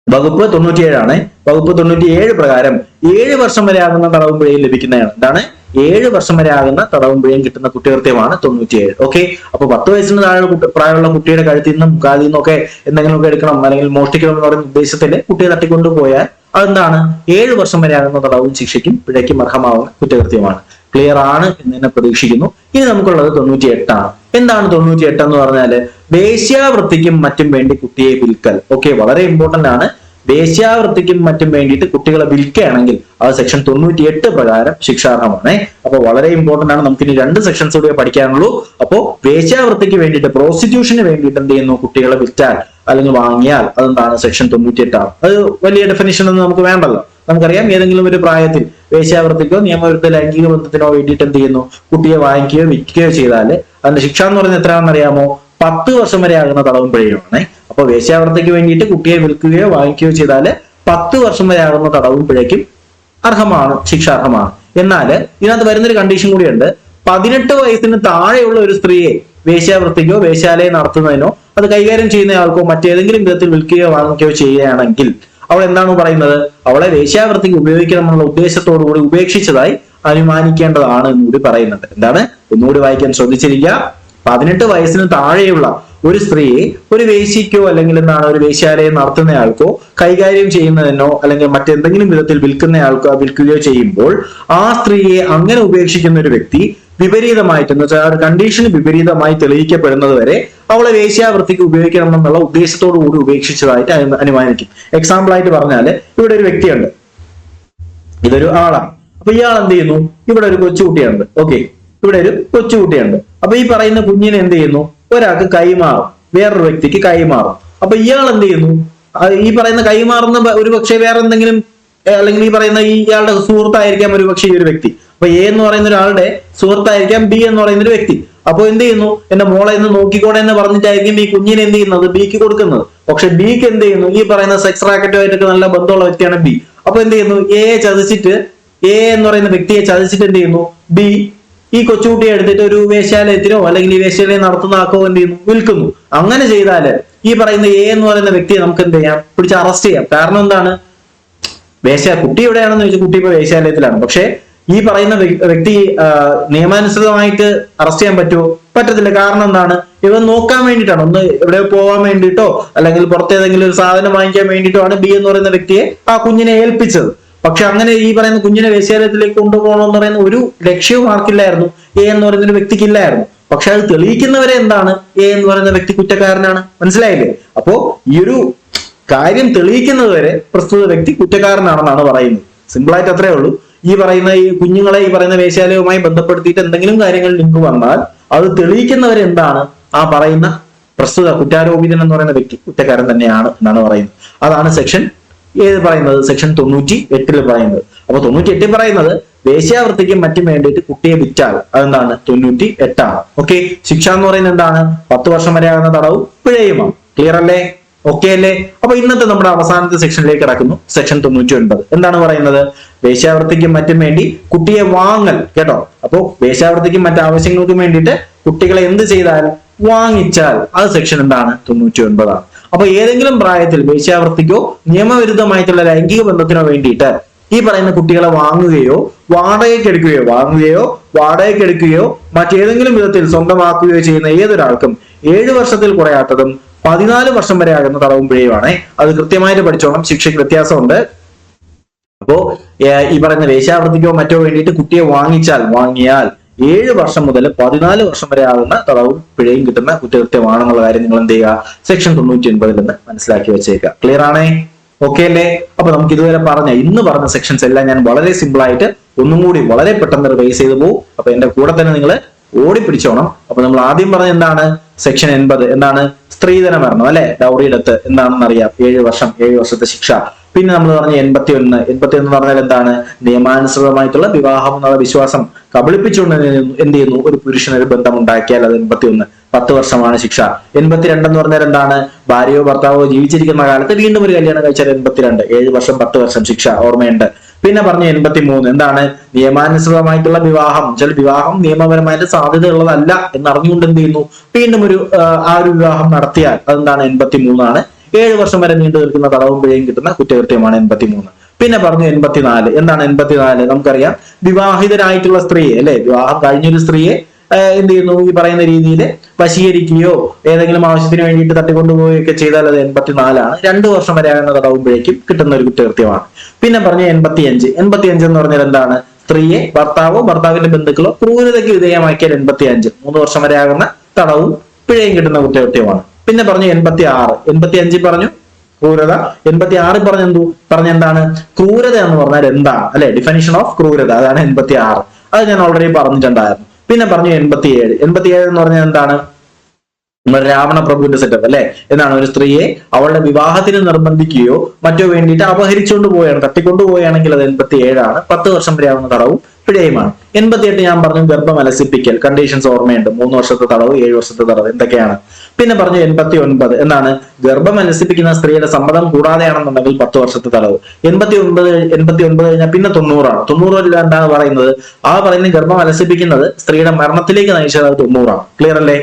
A: വകുപ്പ് 97 ആണ്. വകുപ്പ് 97 പ്രകാരം 7 വർഷം വരെ ആകുന്ന തടവും പിഴയും ലഭിക്കുന്നതാണ്. എന്താണ്, 7 വർഷം വരെ ആകുന്ന തടവും പിഴയും കിട്ടുന്ന കുറ്റകൃത്യമാണ് 97. ഓക്കെ, അപ്പൊ 10 വയസ്സിന് താഴെ പ്രായമുള്ള കുട്ടിയുടെ കഴുത്തിൽ നിന്നും കാതിൽ നിന്നൊക്കെ എന്തെങ്കിലുമൊക്കെ എടുക്കണം അല്ലെങ്കിൽ മോഷ്ടിക്കണം എന്ന് പറയുന്ന ഉദ്ദേശത്തിൽ കുട്ടിയെ തട്ടിക്കൊണ്ടുപോയാൽ അതെന്താണ്, 7 വർഷം വരെ ആകുന്ന തടവും ശിക്ഷയ്ക്കും പിഴയ്ക്കും അർഹമാവുന്ന കുറ്റകൃത്യമാണ്. ക്ലിയർ ആണ് എന്ന് തന്നെ പ്രതീക്ഷിക്കുന്നു. ഇനി നമുക്കുള്ളത് 98 ആണ്. എന്താണ് 98 എന്ന് പറഞ്ഞാല്, വേശ്യാവൃത്തിക്കും മറ്റും വേണ്ടി കുട്ടിയെ വിൽക്കൽ. ഓക്കെ, വളരെ ഇമ്പോർട്ടന്റ് ആണ്. വേശ്യാവൃത്തിക്കും മറ്റും വേണ്ടിയിട്ട് കുട്ടികളെ വിൽക്കുകയാണെങ്കിൽ അത് സെക്ഷൻ 98 പ്രകാരം ശിക്ഷാർഹമാണ്. അപ്പൊ വളരെ ഇമ്പോർട്ടന്റ് ആണ്. നമുക്ക് ഇനി 2 സെക്ഷൻസ് കൂടി പഠിക്കാനുള്ളൂ. അപ്പോ വേശ്യാവൃത്തിക്ക് വേണ്ടിയിട്ട്, പ്രോസ്റ്റിറ്റ്യൂഷന് വേണ്ടിയിട്ട് എന്ത് ചെയ്യുന്നു, കുട്ടികളെ വിറ്റാൽ അല്ലെങ്കിൽ വാങ്ങിയാൽ അതെന്താണ്, സെക്ഷൻ 98 ആണ്. അത് വലിയ ഡെഫിനിഷൻ ഒന്നും നമുക്ക് വേണ്ടല്ലോ. നമുക്കറിയാം, ഏതെങ്കിലും ഒരു പ്രായത്തിൽ വേശ്യാവൃത്തിക്കോ നിയമവിരുദ്ധ ലൈംഗിക ബന്ധത്തിനോ വേണ്ടിയിട്ട് എന്ത് ചെയ്യുന്നു, കുട്ടിയെ വാങ്ങിക്കുകയോ വിൽക്കുകയോ ചെയ്താൽ അതിന്റെ ശിക്ഷ എന്ന് പറയുന്നത് എത്രയാണെന്ന് അറിയാമോ, 10 വർഷം വരെ ആകുന്ന തടവും പിഴയുമാണ്. അപ്പൊ വേശ്യാവൃത്തിക്ക് വേണ്ടിയിട്ട് കുട്ടിയെ വിൽക്കുകയോ വാങ്ങിക്കുകയോ ചെയ്താൽ 10 വർഷം വരെ ആകുന്ന തടവും പിഴയ്ക്കും അർഹമാണ്, ശിക്ഷാർഹമാണ്. എന്നാൽ ഇതിനകത്ത് വരുന്നൊരു കണ്ടീഷൻ കൂടിയുണ്ട്. 18 വയസ്സിന് താഴെയുള്ള ഒരു സ്ത്രീയെ വേശ്യാവൃത്തിക്കോ വേശ്യാലയം നടത്തുന്നതിനോ അത് കൈകാര്യം ചെയ്യുന്നയാൾക്കോ മറ്റേതെങ്കിലും വിധത്തിൽ വിൽക്കുകയോ വാങ്ങിക്കുകയോ ചെയ്യുകയാണെങ്കിൽ അവൾ എന്താണ് പറയുന്നത്, അവളെ വേശ്യാവൃത്തിക്ക് ഉപയോഗിക്കണമെന്നുള്ള ഉദ്ദേശത്തോടു കൂടി ഉപേക്ഷിച്ചതായി അനുമാനിക്കേണ്ടതാണ് എന്നുകൂടി പറയുന്നുണ്ട്. എന്താണ്, ഒന്നുകൂടി വായിക്കാൻ ശ്രദ്ധിച്ചിരിക്കുക. 18 വയസ്സിന് താഴെയുള്ള ഒരു സ്ത്രീയെ ഒരു വേശ്യയ്ക്കോ അല്ലെങ്കിൽ എന്താണ് ഒരു വേശ്യാലയം നടത്തുന്നയാൾക്കോ കൈകാര്യം ചെയ്യുന്നതിനോ അല്ലെങ്കിൽ മറ്റെന്തെങ്കിലും വിധത്തിൽ വിൽക്കുകയോ ചെയ്യുമ്പോൾ ആ സ്ത്രീയെ അങ്ങനെ ഉപേക്ഷിക്കുന്ന ഒരു വ്യക്തി വിപരീതമായിട്ട്, എന്ന് വെച്ചാൽ ആ ഒരു കണ്ടീഷന് വിപരീതമായി തെളിയിക്കപ്പെടുന്നത് വരെ അവളെ വേശ്യാവൃത്തിക്ക് ഉപയോഗിക്കണമെന്നുള്ള ഉദ്ദേശത്തോടു കൂടി ഉപേക്ഷിച്ചതായിട്ട് അനുമാനിക്കും. എക്സാമ്പിൾ ആയിട്ട് പറഞ്ഞാല്, ഇവിടെ ഒരു വ്യക്തിയുണ്ട്, ഇതൊരു ആളാണ്. അപ്പൊ ഇയാൾ എന്ത് ചെയ്യുന്നു, ഇവിടെ ഒരു കൊച്ചുകുട്ടിയുണ്ട്. ഓക്കെ, ഇവിടെ ഒരു കൊച്ചുകുട്ടിയുണ്ട്. അപ്പൊ ഈ പറയുന്ന കുഞ്ഞിനെ എന്ത് ചെയ്യുന്നു, ഒരാൾക്ക് കൈമാറും, വേറൊരു വ്യക്തിക്ക് കൈമാറും. അപ്പൊ ഇയാൾ എന്ത് ചെയ്യുന്നു, ഈ പറയുന്ന കൈമാറുന്ന ഒരു പക്ഷേ വേറെ എന്തെങ്കിലും അല്ലെങ്കിൽ ഈ പറയുന്ന ഇയാളുടെ സുഹൃത്തായിരിക്കാം ഒരു പക്ഷേ ഈ ഒരു വ്യക്തി. അപ്പൊ എ എന്ന് പറയുന്ന ഒരാളുടെ സുഹൃത്തായിരിക്കാം ബി എന്ന് പറയുന്ന ഒരു വ്യക്തി. അപ്പൊ എന്ത് ചെയ്യുന്നു, എന്റെ മോളെ എന്ന് നോക്കിക്കോടെ എന്ന് പറഞ്ഞിട്ടായിരിക്കും ഈ കുഞ്ഞിനെ എന്ത് ചെയ്യുന്നത്, ബിക്ക് കൊടുക്കുന്നത്. പക്ഷെ ബിക്ക് എന്ത് ചെയ്യുന്നു, ഈ പറയുന്ന സെക്സ് റാക്കറ്റുമായിട്ടൊക്കെ നല്ല ബന്ധമുള്ള വ്യക്തിയാണ് ബി. അപ്പൊ എന്ത് ചെയ്യുന്നു, എ എന്ന് പറയുന്ന വ്യക്തിയെ ചതിച്ചിട്ട് എന്ത് ചെയ്യുന്നു, ബി ഈ കൊച്ചുകുട്ടിയെ എടുത്തിട്ട് ഒരു വേശ്യാലയത്തിനോ അല്ലെങ്കിൽ ഈ വേശ്യാലയം നടത്തുന്ന ആക്കോ എന്ത് ചെയ്യുന്നു, വിൽക്കുന്നു. അങ്ങനെ ചെയ്താല് ഈ പറയുന്ന എ എന്ന് പറയുന്ന വ്യക്തിയെ നമുക്ക് എന്ത് ചെയ്യാം, പിടിച്ച് അറസ്റ്റ് ചെയ്യാം. കാരണം എന്താണ്, കുട്ടി എവിടെയാണെന്ന് ചോദിച്ചാൽ കുട്ടി ഇപ്പൊ വേശ്യാലയത്തിലാണ്. പക്ഷെ ഈ പറയുന്ന വ്യക്തി നിയമാനുസൃതമായിട്ട് അറസ്റ്റ് ചെയ്യാൻ പറ്റുമോ, പറ്റത്തില്ല. കാരണം എന്താണ്, ഇവൻ നോക്കാൻ വേണ്ടിയിട്ടാണ്, ഒന്ന് എവിടെ പോകാൻ വേണ്ടിയിട്ടോ അല്ലെങ്കിൽ പുറത്തേതെങ്കിലും ഒരു സാധനം വാങ്ങിക്കാൻ വേണ്ടിയിട്ടോ ആണ് ബി എന്ന് പറയുന്ന വ്യക്തിയെ ആ കുഞ്ഞിനെ ഏൽപ്പിച്ചത്. പക്ഷെ അങ്ങനെ ഈ പറയുന്ന കുഞ്ഞിനെ വേശ്യാലയത്തിലേക്ക് കൊണ്ടുപോകണമെന്ന് പറയുന്ന ഒരു ലക്ഷ്യവും ആർക്കില്ലായിരുന്നു, എ എന്ന് പറയുന്ന ഒരു വ്യക്തിക്കില്ലായിരുന്നു. പക്ഷെ അത് തെളിയിക്കുന്നവരെ എന്താണ്, എ എന്ന് പറയുന്ന വ്യക്തി കുറ്റക്കാരനാണ്. മനസ്സിലായില്ലേ? അപ്പോ ഈ ഒരു കാര്യം തെളിയിക്കുന്നത് വരെ പ്രസ്തുത വ്യക്തി കുറ്റക്കാരനാണെന്നാണ് പറയുന്നത്. സിമ്പിൾ ആയിട്ട് അത്രേ ഉള്ളൂ. ഈ കുഞ്ഞുങ്ങളെ ഈ പറയുന്ന വേശ്യാലയവുമായി ബന്ധപ്പെടുത്തിയിട്ട് എന്തെങ്കിലും കാര്യങ്ങൾ ലിങ്ക് വന്നാൽ അത് തെളിയിക്കുന്നവരെ എന്താണ്, ആ പറയുന്ന പ്രസ്തുത കുറ്റാരോപിതൻ എന്ന് പറയുന്ന വ്യക്തി കുറ്റക്കാരൻ തന്നെയാണ് എന്നാണ് പറയുന്നത്. അതാണ് സെക്ഷൻ പറയുന്നത്, സെക്ഷൻ 98 പറയുന്നത്. അപ്പൊ 98 പറയുന്നത് വേശ്യാവൃത്തിക്കും മറ്റും വേണ്ടിയിട്ട് കുട്ടിയെ വിറ്റാൽ അതെന്താണ് 98 ആണ്. ഓക്കെ, ശിക്ഷ എന്ന് പറയുന്നത് എന്താണ്, 10 വർഷം വരെ ആകുന്ന തടവും പിഴയുമാണ്. ക്ലിയർ അല്ലേ? ഓക്കെ അല്ലേ? അപ്പൊ ഇന്നത്തെ നമ്മുടെ അവസാനത്തെ സെക്ഷനിലേക്ക് കിടക്കുന്നു, സെക്ഷൻ 99. എന്താണ് പറയുന്നത്? വേശ്യാവൃത്തിക്കും മറ്റും വേണ്ടി കുട്ടിയെ വാങ്ങൽ. കേട്ടോ, അപ്പോ വേശ്യാവൃത്തിക്കും മറ്റു ആവശ്യങ്ങൾക്കും വേണ്ടിയിട്ട് കുട്ടികളെ എന്ത് ചെയ്താൽ, വാങ്ങിച്ചാൽ അത് സെക്ഷൻ എന്താണ് 99 ആണ്. അപ്പൊ ഏതെങ്കിലും പ്രായത്തിൽ വേശ്യാവൃത്തിക്കോ നിയമവിരുദ്ധമായിട്ടുള്ള ലൈംഗിക ബന്ധത്തിനോ വേണ്ടിയിട്ട് ഈ പറയുന്ന കുട്ടികളെ വാങ്ങുകയോ വാടകയ്ക്കെടുക്കുകയോ മറ്റേതെങ്കിലും വിധത്തിൽ സ്വന്തമാക്കുകയോ ചെയ്യുന്ന ഏതൊരാൾക്കും 7 വർഷത്തിൽ കുറയാത്തതും 14 വർഷം വരെ ആകുന്ന തടവും പിഴയുമാണ്. അത് കൃത്യമായിട്ട് പഠിച്ചോണം, ശിക്ഷയ്ക്ക് വ്യത്യാസമുണ്ട്. അപ്പോ ഈ പറയുന്ന വേശ്യാവൃത്തിക്കോ മറ്റോ വേണ്ടിയിട്ട് കുട്ടിയെ വാങ്ങിയാൽ 7 വർഷം മുതൽ 14 വർഷം വരെ ആകുന്ന തടവും പിഴയും കിട്ടുന്ന കുറ്റകൃത്യമാണെന്നുള്ള കാര്യം നിങ്ങൾ എന്ത് ചെയ്യുക, സെക്ഷൻ 99 നിന്ന് മനസ്സിലാക്കി വെച്ചേക്കുക. ക്ലിയർ ആണേ? ഓക്കെ അല്ലേ? അപ്പൊ നമുക്ക് ഇതുവരെ ഇന്ന് പറഞ്ഞ സെക്ഷൻസ് എല്ലാം ഞാൻ വളരെ സിമ്പിൾ ആയിട്ട് ഒന്നും കൂടി വളരെ പെട്ടെന്ന് റിവൈസ് ചെയ്ത് പോകും. അപ്പൊ എന്റെ കൂടെ തന്നെ നിങ്ങൾ ഓടിപ്പിടിച്ചോണം. അപ്പൊ നമ്മൾ ആദ്യം പറഞ്ഞ എന്താണ്, സെക്ഷൻ 80 എന്താണ്, സ്ത്രീധന മരണം അല്ലെ, ഡൗറി ഡെത്ത് എന്താണെന്ന് അറിയാം, 7 വർഷത്തെ ശിക്ഷ. പിന്നെ നമ്മൾ പറഞ്ഞ 81 എന്ന് പറഞ്ഞാൽ എന്താണ്, നിയമാനുസൃതമായിട്ടുള്ള വിവാഹം എന്നുള്ള വിശ്വാസം കബളിപ്പിച്ചുകൊണ്ട് എന്ത് ചെയ്യുന്നു, ഒരു പുരുഷനൊരു ബന്ധം ഉണ്ടാക്കിയാൽ അത് 81 10 വർഷമാണ് ശിക്ഷ. 82 എന്ന് പറഞ്ഞാൽ എന്താണ്, ഭാര്യയോ ഭർത്താവോ ജീവിച്ചിരിക്കുന്ന കാലത്ത് വീണ്ടും ഒരു കല്യാണം കഴിച്ചാൽ 82 7 വർഷം 10 വർഷം ശിക്ഷ. ഓർമ്മയുണ്ട്. പിന്നെ പറഞ്ഞ 83 എന്താണ്, നിയമാനുസൃതമായിട്ടുള്ള വിവാഹം, വിവാഹം നിയമപരമായിട്ട് സാധ്യതയുള്ളതല്ല എന്നറിഞ്ഞുകൊണ്ട് എന്ത് ചെയ്യുന്നു, വീണ്ടും ആ ഒരു വിവാഹം നടത്തിയാൽ അതെന്താണ് 83 ആണ്. 7 വർഷം വരെ നീണ്ടു നിൽക്കുന്ന തടവും പിഴയും കിട്ടുന്ന കുറ്റകൃത്യമാണ് 83. പിന്നെ പറഞ്ഞു 84 എന്താണ് 84, നമുക്കറിയാം വിവാഹിതരായിട്ടുള്ള സ്ത്രീയെ അല്ലെ, വിവാഹം കഴിഞ്ഞൊരു സ്ത്രീയെ എന്ത് ചെയ്യുന്നു, ഈ പറയുന്ന രീതിയിൽ വശീകരിക്കുകയോ ഏതെങ്കിലും ആവശ്യത്തിന് വേണ്ടിയിട്ട് തട്ടിക്കൊണ്ടുപോവുകയൊക്കെ ചെയ്താൽ അത് 84 ആണ്. 2 വർഷം വരെ ആകുന്ന തടവും പിഴയ്ക്കും കിട്ടുന്ന ഒരു കുറ്റകൃത്യമാണ്. പിന്നെ പറഞ്ഞ 85 എന്ന് പറഞ്ഞാൽ എന്താണ്, സ്ത്രീയെ ഭർത്താവിന്റെ ബന്ധുക്കളോ ക്രൂരതയ്ക്ക് വിധേയമാക്കിയാൽ 85 3 വർഷം വരെ ആകുന്ന തടവും പിഴയും കിട്ടുന്ന കുറ്റകൃത്യമാണ്. പിന്നെ പറഞ്ഞു 85 പറഞ്ഞു ക്രൂരത, 86 പറഞ്ഞെന്താണ്, ക്രൂരത എന്ന് പറഞ്ഞാൽ എന്താണ് അല്ലെ, ഡിഫിനിഷൻ ഓഫ് ക്രൂരത, അതാണ് 86. അത് ഞാൻ ഓൾറെഡി പറഞ്ഞിട്ടുണ്ടായിരുന്നു. പിന്നെ പറഞ്ഞു 87 എന്ന് പറഞ്ഞാൽ എന്താണ്, രാവണ പ്രഭുവിന്റെ സെറ്റപ്പ് അല്ലെ, എന്താണ്, ഒരു സ്ത്രീയെ അവളുടെ വിവാഹത്തിന് നിർബന്ധിക്കുകയോ മറ്റോ വേണ്ടിയിട്ട് അപഹരിച്ചുകൊണ്ട് തട്ടിക്കൊണ്ടുപോവുകയാണെങ്കിൽ അത് 87 ആണ്. 10 വർഷം വരെ ആവുന്ന തടവും പിഴയുമാണ്. 88 ഞാൻ പറഞ്ഞു ഗർഭം അലസിപ്പിക്കൽ, കണ്ടീഷൻസ് ഓർമ്മയുണ്ട്, 3 വർഷത്തെ തടവ് 7 വർഷത്തെ തടവ് എന്തൊക്കെയാണ്. പിന്നെ പറഞ്ഞു 89 എന്താണ്, ഗർഭം അലസിപ്പിക്കുന്ന സ്ത്രീയുടെ സമ്മതം കൂടാതെയാണെന്നുണ്ടെങ്കിൽ 10 വർഷത്തെ തടവ്. 89 കഴിഞ്ഞാൽ പിന്നെ 90 ആണ്. 90 എന്താണ് പറയുന്നത്, ആ പറയുന്ന ഗർഭം അലസിപ്പിക്കുന്നത് സ്ത്രീയുടെ മരണത്തിലേക്ക് നയിച്ചത് 90 ആണ്. ക്ലിയർ അല്ലേ?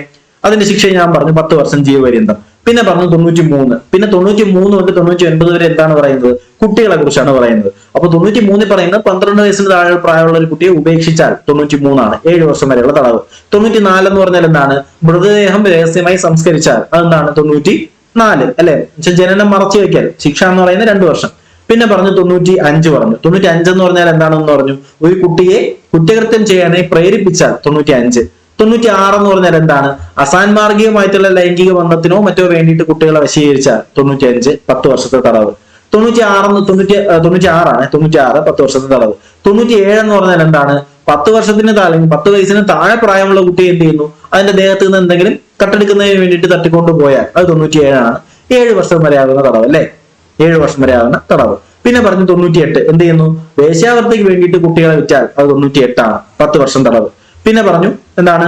A: അതിന്റെ ശിക്ഷ ഞാൻ പറഞ്ഞു 10 വർഷം ജീവപര്യന്തം. പിന്നെ പറഞ്ഞു 93. പിന്നെ 93 തൊട്ട് 99 വരെ എന്താണ് പറയുന്നത്, കുട്ടികളെ കുറിച്ചാണ് പറയുന്നത്. അപ്പൊ 93 പറയുന്നത് 12 വയസ്സിന് താഴെ പ്രായമുള്ള ഒരു കുട്ടിയെ ഉപേക്ഷിച്ചാൽ 93 ആണ്, 7 വർഷം വരെയുള്ള തടവ്. 94 എന്ന് പറഞ്ഞാൽ എന്താണ്, മൃതദേഹം രഹസ്യമായി സംസ്കരിച്ചാൽ അതെന്താണ് 94 അല്ലെ, ജനനം മറച്ചു വയ്ക്കൽ, ശിക്ഷ എന്ന് പറയുന്നത് 2 വർഷം. പിന്നെ പറഞ്ഞു 95 പറഞ്ഞു. 95 എന്ന് പറഞ്ഞാൽ എന്താണെന്ന് പറഞ്ഞു, ഒരു കുട്ടിയെ കുറ്റകൃത്യം ചെയ്യാനായി പ്രേരിപ്പിച്ചാൽ 95. 96 എന്ന് പറഞ്ഞാൽ എന്താണ്, അസാൻമാർഗികമായിട്ടുള്ള ലൈംഗിക ബന്ധത്തിനോ മറ്റോ വേണ്ടിയിട്ട് കുട്ടികളെ വശീകരിച്ചാൽ 95 10 വർഷത്തെ തടവ്. 96 ആണ് 10 വർഷത്തെ തടവ്. 97 എന്ന് പറഞ്ഞാൽ എന്താണ്, 10 വർഷത്തിന് താഴെ 10 വയസ്സിന് താഴെ പ്രായമുള്ള കുട്ടിയെ എന്ത് ചെയ്യുന്നു, അതിന്റെ ദേഹത്ത് നിന്ന് എന്തെങ്കിലും കട്ടെടുക്കുന്നതിന് വേണ്ടിയിട്ട് തട്ടിക്കൊണ്ടു പോയാൽ അത് 97 ആണ്. 7 വർഷം വരെ ആകുന്ന തടവ് അല്ലെ, 7 വർഷം വരെ ആകുന്ന തടവ്. പിന്നെ പറഞ്ഞു 98 എന്ത് ചെയ്യുന്നു, വേശ്യാവൃത്തിക്ക് വേണ്ടിയിട്ട് കുട്ടികളെ വിറ്റാൽ അത് 98 ആണ്, 10 വർഷം തടവ്. പിന്നെ പറഞ്ഞു എന്താണ്,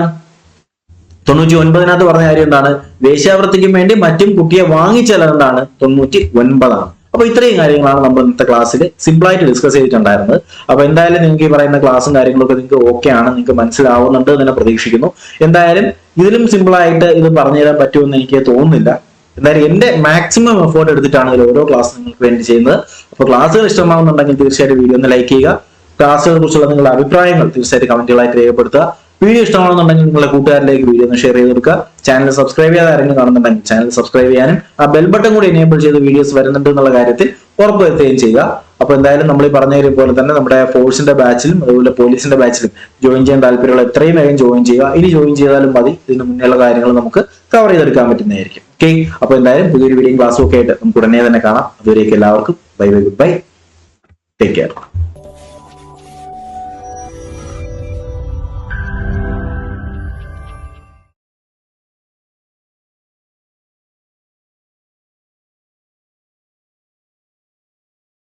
A: 99 പറഞ്ഞ കാര്യം എന്താണ്, വേശ്യാവൃത്തിക്കും വേണ്ടി മറ്റും കുട്ടിയെ വാങ്ങിച്ചാൽ എന്താണ് 99 ആണ്. അപ്പൊ ഇത്രയും കാര്യങ്ങളാണ് നമ്മൾ ഇന്നത്തെ ക്ലാസ്സിൽ സിമ്പിൾ ആയിട്ട് ഡിസ്കസ് ചെയ്തിട്ടുണ്ടായിരുന്നത്. അപ്പൊ എന്തായാലും നിങ്ങൾക്ക് ഈ പറയുന്ന ക്ലാസ്സും കാര്യങ്ങളൊക്കെ നിങ്ങൾക്ക് ഓക്കെ ആണ്, നിങ്ങൾക്ക് മനസ്സിലാവുന്നുണ്ട് എന്ന് പ്രതീക്ഷിക്കുന്നു. എന്തായാലും ഇതിലും സിമ്പിൾ ആയിട്ട് ഇത് പറഞ്ഞുതരാൻ പറ്റുമെന്ന് എനിക്ക് തോന്നുന്നില്ല. എന്തായാലും എന്റെ മാക്സിമം എഫേർട്ട് എടുത്തിട്ടാണ് ഇതിൽ ഓരോ ക്ലാസ് നിങ്ങൾക്ക് വേണ്ടി ചെയ്യുന്നത്. അപ്പൊ ക്ലാസ്സുകൾ ഇഷ്ടമാകുന്നുണ്ടെങ്കിൽ തീർച്ചയായിട്ടും വീഡിയോ ഒന്ന് ലൈക്ക് ചെയ്യുക. ക്ലാസ്സുകളെ കുറിച്ചുള്ള നിങ്ങളുടെ അഭിപ്രായങ്ങൾ തീർച്ചയായിട്ടും കമന്റുകളായിട്ട് രേഖപ്പെടുത്തുക. വീഡിയോ ഇഷ്ടമാണെന്നുണ്ടെങ്കിൽ നിങ്ങളുടെ കൂട്ടുകാരിലേക്ക് വീഡിയോ ഒന്ന് ഷെയർ ചെയ്ത് കൊടുക്കുക. ചാനൽ സബ്സ്ക്രൈബ് ചെയ്യാതെ ആരെങ്കിലും കാണുന്നുണ്ടെങ്കിൽ ചാനൽ സബ്സ്ക്രൈബ് ചെയ്യാനും ആ ബെൽ ബട്ടൺ കൂടി എനേബിൾ ചെയ്ത് വീഡിയോസ് വരുന്നുണ്ട് എന്നുള്ള കാര്യത്തിൽ ഉറപ്പുവരുത്തുകയും ചെയ്യുക. അപ്പൊ എന്തായാലും നമ്മൾ ഈ പറഞ്ഞ പോലെ തന്നെ നമ്മുടെ ഫോഴ്സിന്റെ ബാച്ചിലും അതുപോലെ പോലീസിന്റെ ബാച്ചിലും ജോയിൻ ചെയ്യാൻ താല്പര്യമുള്ള എത്രയും വേഗം ജോയിൻ ചെയ്യുക. ഇനി ജോയിൻ ചെയ്താലും മതി, ഇതിന് മുന്നേയുള്ള കാര്യങ്ങൾ നമുക്ക് കവർ ചെയ്തെടുക്കാൻ പറ്റുന്നതായിരിക്കും. ഓക്കെ, അപ്പൊ എന്തായാലും പുതിയൊരു വീഡിയോയും ക്ലാസ്സും ഒക്കെ ആയിട്ട് നമുക്ക് ഉടനെ തന്നെ കാണാം. അതുവരേക്കും എല്ലാവർക്കും bye bye good bye, take care.